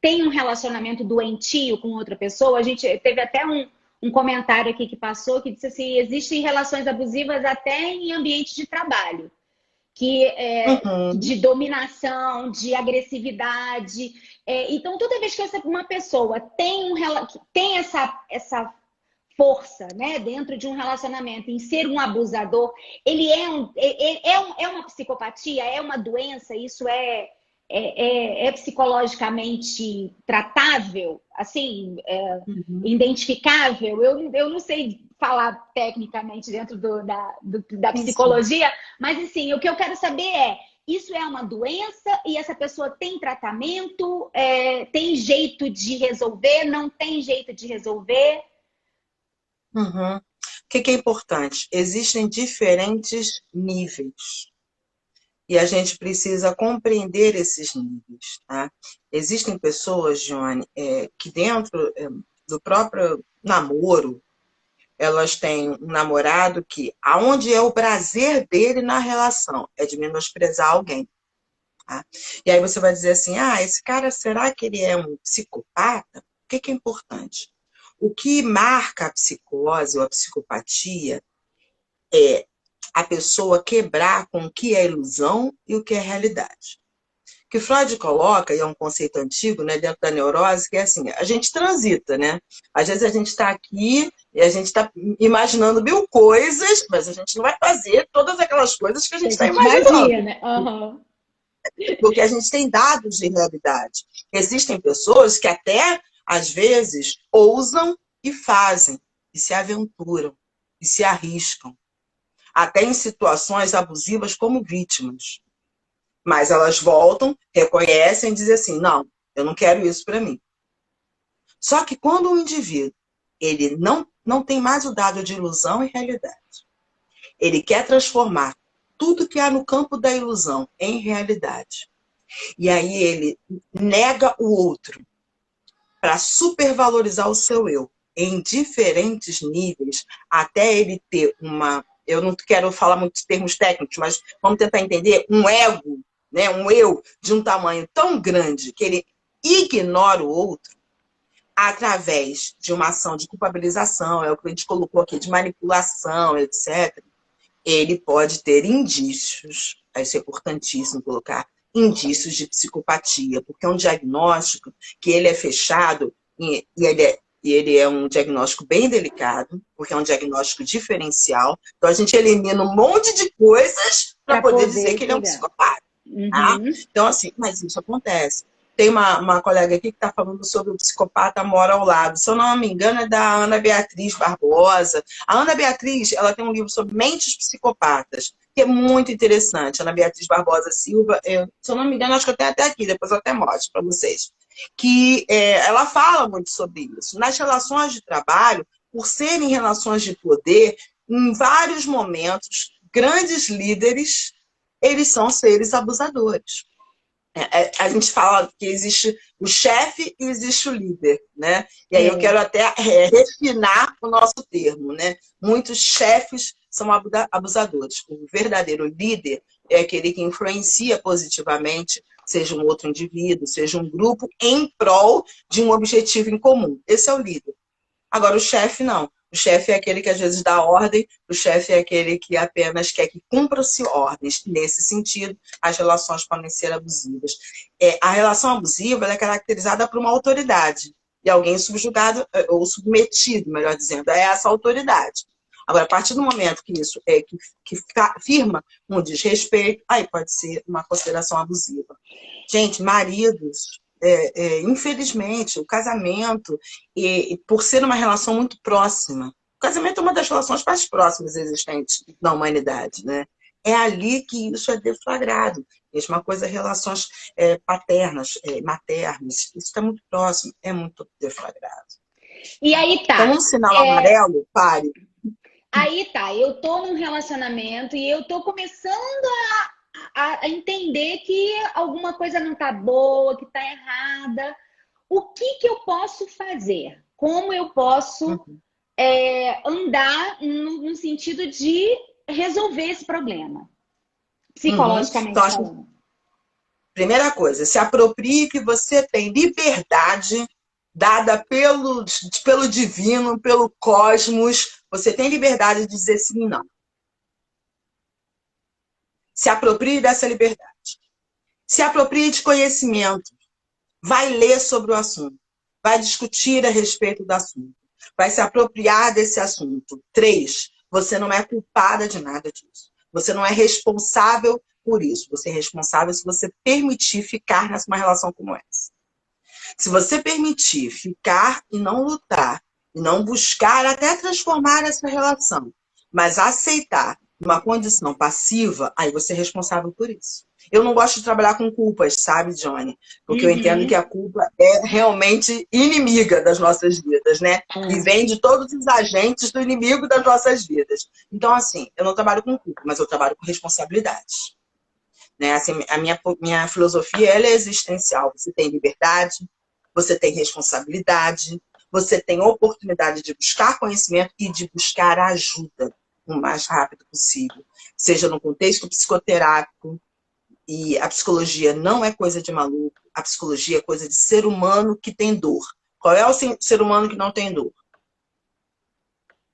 tem um relacionamento doentio com outra pessoa, a gente teve até um comentário aqui que passou que disse assim, existem relações abusivas até em ambiente de trabalho, que de dominação, de agressividade. Então, toda vez que uma pessoa tem essa força, né, dentro de um relacionamento, em ser um abusador, ele é uma psicopatia, é uma doença, isso é psicologicamente tratável, assim, identificável. Eu não sei falar tecnicamente dentro da psicologia, mas assim, o que eu quero saber isso é uma doença e essa pessoa tem tratamento, tem jeito de resolver, não tem jeito de resolver? O que é importante? Existem diferentes níveis. E a gente precisa compreender esses níveis. Tá? Existem pessoas, Johnny, que dentro do próprio namoro, elas têm um namorado que, aonde é o prazer dele na relação, é de menosprezar alguém. Tá? E aí você vai dizer assim, esse cara, será que ele é um psicopata? O que é importante? O que marca a psicose ou a psicopatia é a pessoa quebrar com o que é ilusão e o que é realidade. O que Freud coloca, e é um conceito antigo, né, dentro da neurose, que é assim, a gente transita, né? Às vezes a gente está aqui e a gente está imaginando 1000 coisas, mas a gente não vai fazer todas aquelas coisas que a gente está imaginando. Imagina. Porque a gente tem dados de realidade. Existem pessoas que até, às vezes, ousam e fazem, e se aventuram, e se arriscam. Até em situações abusivas como vítimas. Mas elas voltam, reconhecem e dizem assim, não, eu não quero isso para mim. Só que quando um indivíduo ele não tem mais o dado de ilusão e realidade, ele quer transformar tudo que há no campo da ilusão em realidade. E aí ele nega o outro para supervalorizar o seu eu em diferentes níveis, até ele ter eu não quero falar muitos termos técnicos, mas vamos tentar entender, um ego, né, um eu de um tamanho tão grande que ele ignora o outro através de uma ação de culpabilização, é o que a gente colocou aqui, de manipulação, etc. Ele pode ter indícios, isso é importantíssimo colocar, indícios de psicopatia, porque é um diagnóstico que ele é fechado e ele é um diagnóstico bem delicado, porque é um diagnóstico diferencial. Então, a gente elimina um monte de coisas para poder dizer que ele é um psicopata. Tá? Então, assim, mas isso acontece. Tem uma colega aqui que está falando sobre o psicopata mora ao lado. Se eu não me engano, é da Ana Beatriz Barbosa. A Ana Beatriz, ela tem um livro sobre mentes psicopatas, que é muito interessante. Ana Beatriz Barbosa Silva, se eu não me engano, acho que eu tenho até aqui, depois eu até mostro para vocês. Que ela fala muito sobre isso. Nas relações de trabalho, por serem relações de poder, em vários momentos, grandes líderes, eles são seres abusadores. A gente fala que existe o chefe e existe o líder, né? E aí eu quero até refinar o nosso termo, né? Muitos chefes são abusadores. O verdadeiro líder é aquele que influencia positivamente, seja um outro indivíduo, seja um grupo, em prol de um objetivo em comum. Esse é o líder. Agora, o chefe não. O chefe é aquele que às vezes dá ordem, o chefe é aquele que apenas quer que cumpram-se ordens. Nesse sentido, as relações podem ser abusivas. A relação abusiva ela é caracterizada por uma autoridade, e alguém subjugado, ou submetido, melhor dizendo, a essa autoridade. Agora, a partir do momento que isso que firma um desrespeito, aí pode ser uma consideração abusiva. Gente, maridos, infelizmente, o casamento, por ser uma relação muito próxima, o casamento é uma das relações mais próximas existentes na humanidade, né? É ali que isso é deflagrado. Mesma coisa, relações paternas, maternas, isso está muito próximo, é muito deflagrado. E aí tá. Então, um sinal amarelo, pare. Aí tá, eu tô num relacionamento e eu tô começando a entender que alguma coisa não tá boa, que tá errada. O que eu posso fazer? Como eu posso andar no sentido de resolver esse problema? Psicologicamente falando. Primeira coisa, se aproprie que você tem liberdade dada pelo divino, pelo cosmos. Você tem liberdade de dizer sim e não. Se aproprie dessa liberdade. Se aproprie de conhecimento. Vai ler sobre o assunto. Vai discutir a respeito do assunto. Vai se apropriar desse assunto. 3, você não é culpada de nada disso. Você não é responsável por isso. Você é responsável se você permitir ficar numa relação como essa. Se você permitir ficar e não lutar, e não buscar até transformar essa relação, mas aceitar uma condição passiva, aí você é responsável por isso. Eu não gosto de trabalhar com culpas, sabe, Johnny? Porque eu entendo que a culpa é realmente inimiga das nossas vidas, né? E vem de todos os agentes do inimigo das nossas vidas. Então, assim, eu não trabalho com culpa, mas eu trabalho com responsabilidade. Né? Assim, a minha filosofia ela é existencial. Você tem liberdade, você tem responsabilidade, você tem oportunidade de buscar conhecimento e de buscar ajuda o mais rápido possível. Seja no contexto psicoterápico, e a psicologia não é coisa de maluco, a psicologia é coisa de ser humano que tem dor. Qual é o ser humano que não tem dor?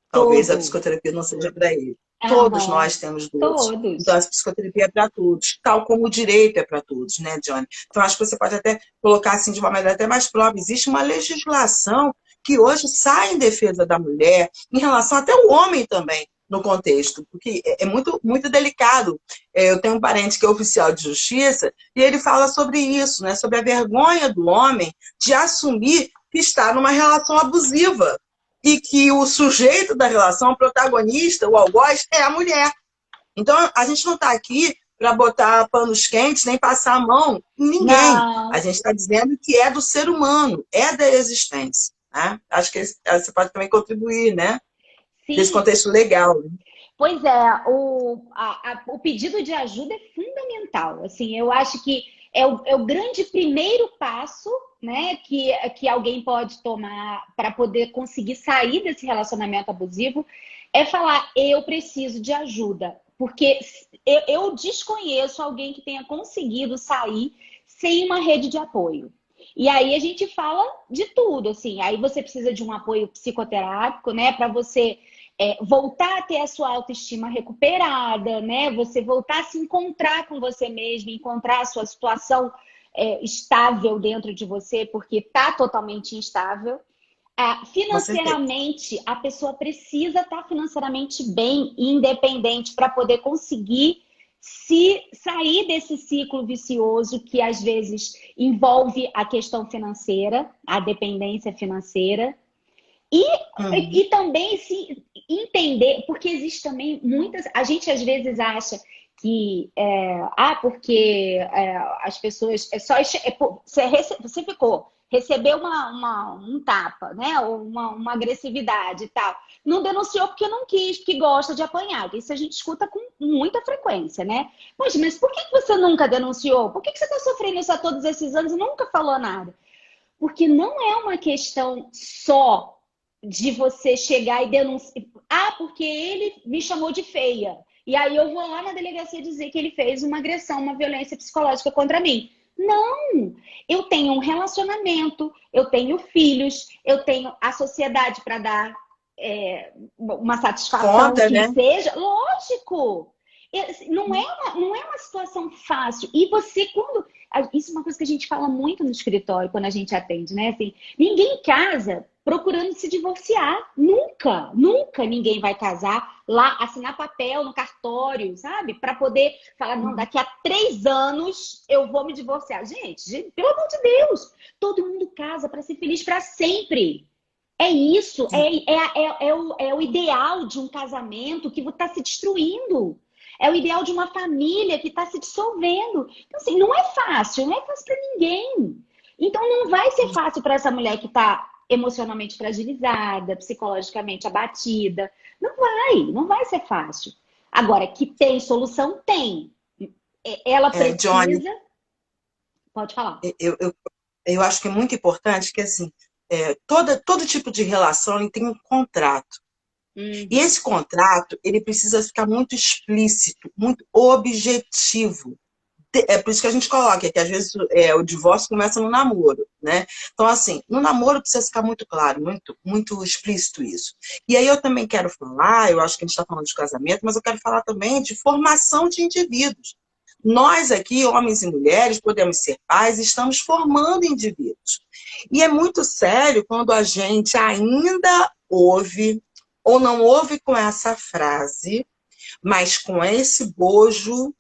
Talvez a psicoterapia não seja para ele. Todos nós temos dores. Então, a psicoterapia é para todos, tal como o direito é para todos, né, Johnny? Então, acho que você pode até colocar assim de uma maneira até mais própria. Existe uma legislação que hoje sai em defesa da mulher, em relação até ao homem também, no contexto, porque é muito, muito delicado. Eu tenho um parente que é oficial de justiça e ele fala sobre isso, né, sobre a vergonha do homem de assumir que está numa relação abusiva. E que o sujeito da relação, o protagonista, o algoz, é a mulher. Então, a gente não está aqui para botar panos quentes, nem passar a mão em ninguém. Não. A gente está dizendo que é do ser humano, é da existência. Né? Acho que você pode também contribuir, né? Sim. Nesse contexto legal. Né? Pois é, o pedido de ajuda é fundamental. Assim, eu acho que é o grande primeiro passo, né, que alguém pode tomar para poder conseguir sair desse relacionamento abusivo, é falar, eu preciso de ajuda. Porque eu desconheço alguém que tenha conseguido sair sem uma rede de apoio. E aí a gente fala de tudo, assim. Aí você precisa de um apoio psicoterápico, né, para você voltar a ter a sua autoestima recuperada, né? Você voltar a se encontrar com você mesmo, encontrar a sua situação estável dentro de você, porque está totalmente instável. Financeiramente, a pessoa precisa estar financeiramente bem e independente para poder conseguir se sair desse ciclo vicioso que às vezes envolve a questão financeira, a dependência financeira. E também se entender, porque existe também muitas... A gente às vezes acha que... porque as pessoas... Você recebeu um tapa, né? Ou uma agressividade e tal. Não denunciou porque não quis, porque gosta de apanhar. Isso a gente escuta com muita frequência, né? Mas por que você nunca denunciou? Por que você está sofrendo isso há todos esses anos e nunca falou nada? Porque não é uma questão só de você chegar e denunciar. Porque ele me chamou de feia. E aí eu vou lá na delegacia dizer que ele fez uma agressão, uma violência psicológica contra mim. Não! Eu tenho um relacionamento, eu tenho filhos, eu tenho a sociedade para dar uma satisfação Conta, que né? seja. Lógico! Não é uma situação fácil. E você, quando. Isso é uma coisa que a gente fala muito no escritório, quando a gente atende, né? Assim, ninguém casa procurando se divorciar. Nunca, nunca ninguém vai casar lá, assinar papel no cartório, sabe? Para poder falar, não, daqui a 3 anos eu vou me divorciar. Gente, pelo amor de Deus, todo mundo casa para ser feliz para sempre. É isso, é o ideal de um casamento que está se destruindo. É o ideal de uma família que está se dissolvendo. Então, assim, não é fácil, não é fácil para ninguém. Então, não vai ser fácil para essa mulher que está emocionalmente fragilizada, psicologicamente abatida. Não vai ser fácil. Agora, que tem solução, tem. Ela Johnny, precisa. Pode falar. eu acho que é muito importante que, assim, todo tipo de relação ele tem um contrato. E Uhum. esse contrato, ele precisa ficar muito explícito, muito objetivo. É por isso que a gente coloca que às vezes o divórcio começa no namoro, né? Então, assim, no namoro precisa ficar muito claro, muito, muito explícito isso. E aí eu também quero falar, eu acho que a gente está falando de casamento, mas eu quero falar também de formação de indivíduos. Nós aqui, homens e mulheres, podemos ser pais, estamos formando indivíduos. E é muito sério quando a gente ainda ouve, ou não ouve com essa frase, mas com esse bojo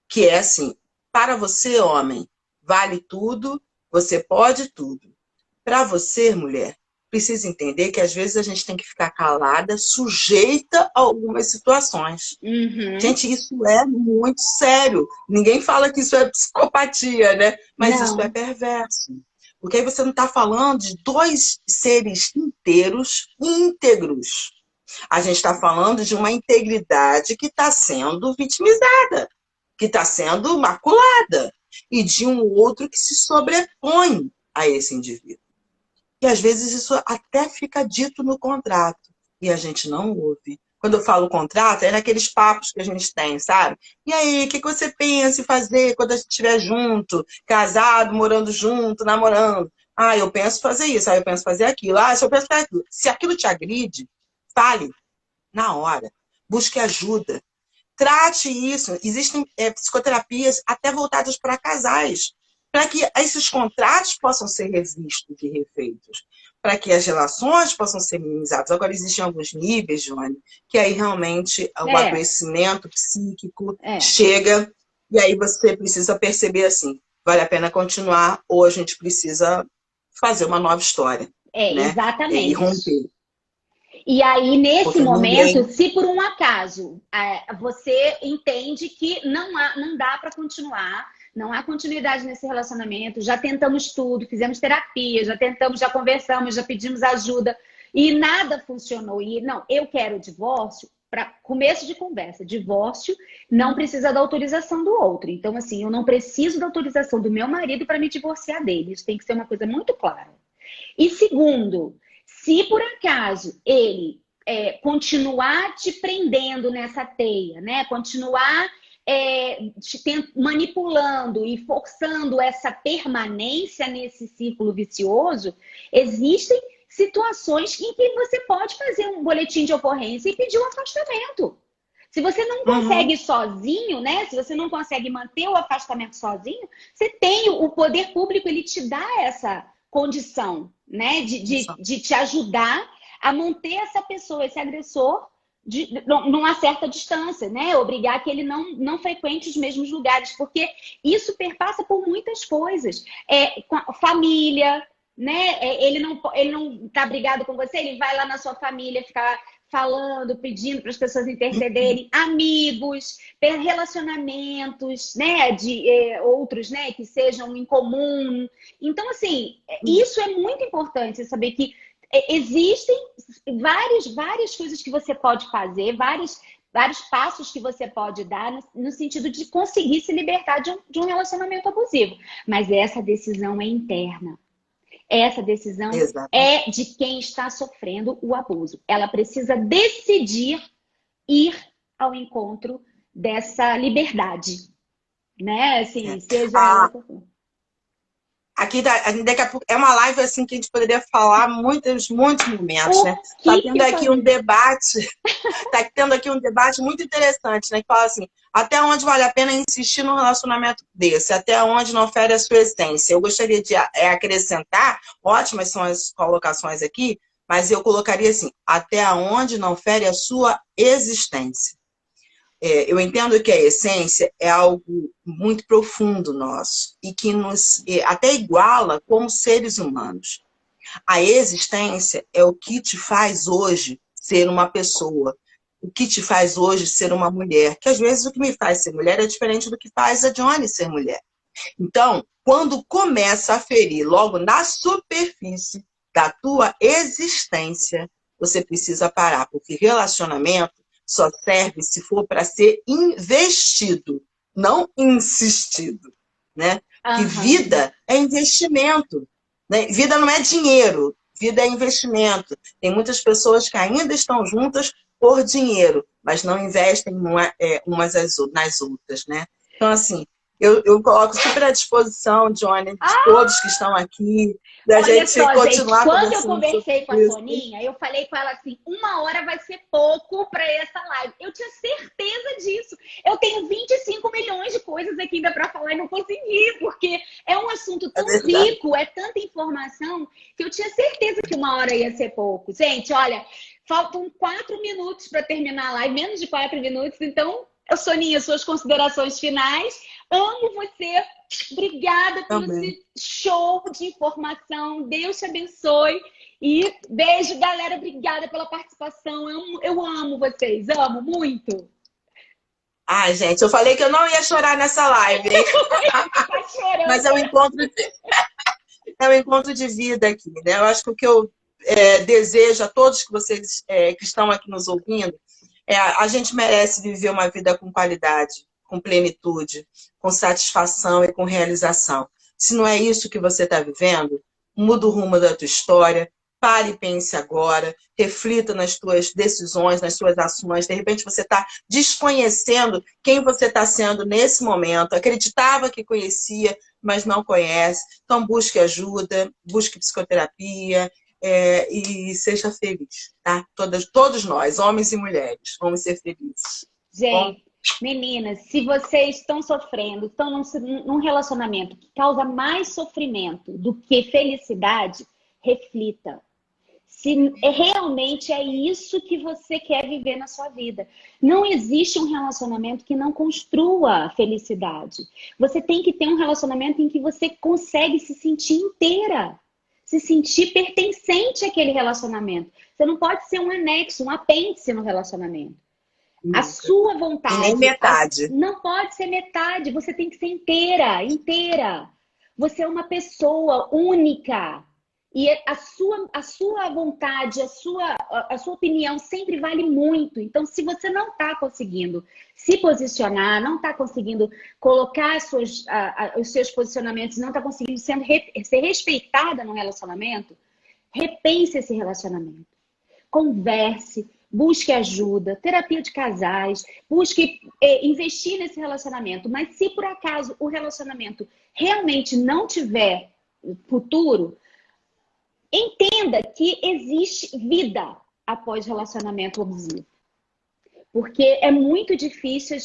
que é assim, para você, homem, vale tudo, você pode tudo. Para você, mulher, precisa entender que às vezes a gente tem que ficar calada, sujeita a algumas situações. Uhum. Gente, isso é muito sério. Ninguém fala que isso é psicopatia, né? Mas isso é Não. perverso. Porque aí você não está falando de dois seres inteiros, íntegros. A gente está falando de uma integridade que está sendo vitimizada, que está sendo maculada, e de um outro que se sobrepõe a esse indivíduo. E às vezes isso até fica dito no contrato, e a gente não ouve. Quando eu falo contrato, é naqueles papos que a gente tem, sabe? E aí, o que você pensa em fazer quando a gente estiver junto, casado, morando junto, namorando? Ah, eu penso fazer isso, ah, eu penso fazer aquilo, ah, se eu penso fazer aquilo. Se aquilo te agride, fale na hora. Busque ajuda. Trate isso. Existem psicoterapias até voltadas para casais, para que esses contratos possam ser revistos e refeitos, para que as relações possam ser minimizadas. Agora, existem alguns níveis, Johnny, que aí realmente o É, adoecimento psíquico é. chega, e aí você precisa perceber assim, vale a pena continuar ou a gente precisa fazer uma nova história, né? E Exatamente. romper, E aí, nesse porque momento, ninguém... se por um acaso você entende que não dá para continuar, não há continuidade nesse relacionamento, já tentamos tudo, fizemos terapia, já tentamos, já conversamos, já pedimos ajuda e nada funcionou. E não, eu quero o divórcio. Para começo de conversa, divórcio não precisa da autorização do outro. Então, assim, eu não preciso da autorização do meu marido para me divorciar dele. Isso tem que ser uma coisa muito clara. E segundo, se por acaso ele continuar te prendendo nessa teia, né? Continuar manipulando e forçando essa permanência nesse círculo vicioso, existem situações em que você pode fazer um boletim de ocorrência e pedir um afastamento. Se você não Uhum. consegue sozinho, né? Se você não consegue manter o afastamento sozinho, você tem o poder público, ele te dá essa condição, né? De te ajudar a manter essa pessoa, esse agressor, numa certa distância, né? Obrigar que ele não frequente os mesmos lugares, porque isso perpassa por muitas coisas. Família, né? Ele não está brigado com você, ele vai lá na sua família ficar falando, pedindo para as pessoas intercederem, amigos, relacionamentos, né, de outros, né, que sejam em comum. Então, assim, isso é muito importante, saber que existem várias coisas que você pode fazer, vários passos que você pode dar no sentido de conseguir se libertar de um relacionamento abusivo. Mas essa decisão é interna. Essa decisão Exatamente. é de quem está sofrendo o abuso. Ela precisa decidir ir ao encontro dessa liberdade, né? Assim, seja ela A, qual for. Aqui, daqui a pouco, é uma live assim que a gente poderia falar muitos momentos, né? Tá tendo aqui um debate, tá tendo aqui um debate muito interessante, né? Que fala assim, até onde vale a pena insistir num relacionamento desse? Até onde não fere a sua essência? Eu gostaria de acrescentar, ótimas são as colocações aqui, mas eu colocaria assim, até onde não fere a sua existência. Eu entendo que a essência é algo muito profundo nosso e que nos até iguala como seres humanos. A existência é o que te faz hoje ser uma pessoa, o que te faz hoje ser uma mulher, que às vezes o que me faz ser mulher é diferente do que faz a Johnny ser mulher. Então, quando começa a ferir logo na superfície da tua existência, você precisa parar, porque relacionamento só serve se for para ser investido, não insistido, né? Porque vida é investimento, né? Vida não é dinheiro, vida é investimento. Tem muitas pessoas que ainda estão juntas por dinheiro, mas não investem umas nas outras, né? Então, assim, eu coloco super à disposição, Johnny, de todos que estão aqui, da gente continuar conversando. Quando eu conversei com a Soninha, eu falei com ela assim, 1 hora vai ser pouco para essa live. Eu tinha certeza disso. Eu tenho 25 milhões de coisas aqui ainda para falar e não consegui, porque é um assunto tão rico, é tanta informação, que eu tinha certeza que 1 hora ia ser pouco. Gente, olha, faltam 4 minutos para terminar a live, menos de 4 minutos, então, Soninha, suas considerações finais. Amo você. Obrigada pelo esse show de informação. Deus te abençoe. E beijo, galera. Obrigada pela participação. Eu amo vocês. Amo muito. Ai, gente, eu falei que eu não ia chorar nessa live, hein? Tá chorando. Mas é um encontro de vida aqui, né? Eu acho que o que eu desejo a todos que vocês que estão aqui nos ouvindo a gente merece viver uma vida com qualidade, com plenitude, com satisfação e com realização. Se não é isso que você está vivendo, muda o rumo da tua história, pare e pense agora, reflita nas tuas decisões, nas suas ações. De repente você está desconhecendo quem você está sendo nesse momento, acreditava que conhecia, mas não conhece. Então busque ajuda, busque psicoterapia, e seja feliz, tá? Todos nós, homens e mulheres, vamos ser felizes. Gente, meninas, se vocês estão sofrendo, estão num relacionamento que causa mais sofrimento do que felicidade, reflita. Se realmente é isso que você quer viver na sua vida. Não existe um relacionamento que não construa felicidade. Você tem que ter um relacionamento em que você consegue se sentir inteira. Se sentir pertencente àquele relacionamento. Você não pode ser um anexo, um apêndice no relacionamento. A sua vontade... E nem metade. Não pode ser metade, você tem que ser inteira. Você é uma pessoa única. E a sua vontade, a sua opinião sempre vale muito. Então, se você não está conseguindo se posicionar, não está conseguindo colocar os seus posicionamentos, não está conseguindo ser respeitada no relacionamento, repense esse relacionamento. Converse, busque ajuda, terapia de casais, busque investir nesse relacionamento. Mas se por acaso o relacionamento realmente não tiver futuro, entenda que existe vida após relacionamento abusivo. Porque é muito difícil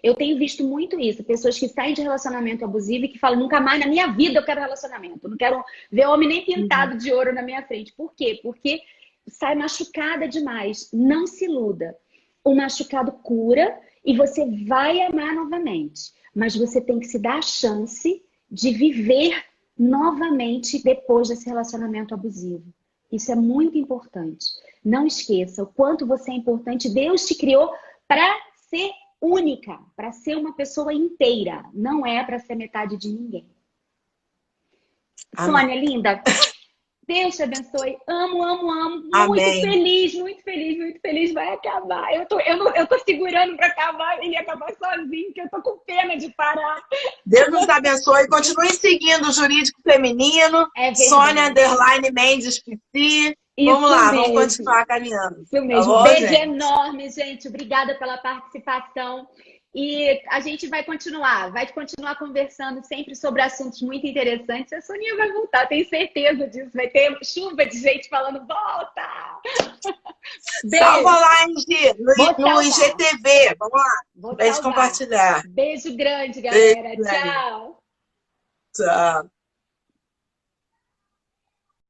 eu tenho visto muito isso, pessoas que saem de relacionamento abusivo e que falam, nunca mais na minha vida eu quero relacionamento, não quero ver homem nem pintado de ouro na minha frente. Por quê? Porque sai machucada demais. Não se iluda. O machucado cura e você vai amar novamente. Mas você tem que se dar a chance de viver novamente depois desse relacionamento abusivo. Isso é muito importante. Não esqueça o quanto você é importante. Deus te criou para ser única, para ser uma pessoa inteira. Não é para ser metade de ninguém. Sônia, linda, Deus te abençoe. Amo. Amém. Muito feliz. Vai acabar. Eu tô segurando para acabar. Ele acabar sozinho, que eu tô com pena de parar. Deus nos abençoe. Continue seguindo o Jurídico Feminino. Sônia _Mendes PC. Vamos lá, vamos continuar caminhando. Isso mesmo. Tá bom, Beijo gente? enorme, gente. Obrigada pela participação. E a gente vai continuar conversando sempre sobre assuntos muito interessantes. A Soninha vai voltar, tenho certeza disso. Vai ter chuva de gente falando, volta! Salva Beijo! lá, Gi, no IGTV. Vamos lá. Pra gente compartilhar. Beijo grande, galera. Beijo, Tchau! tchau.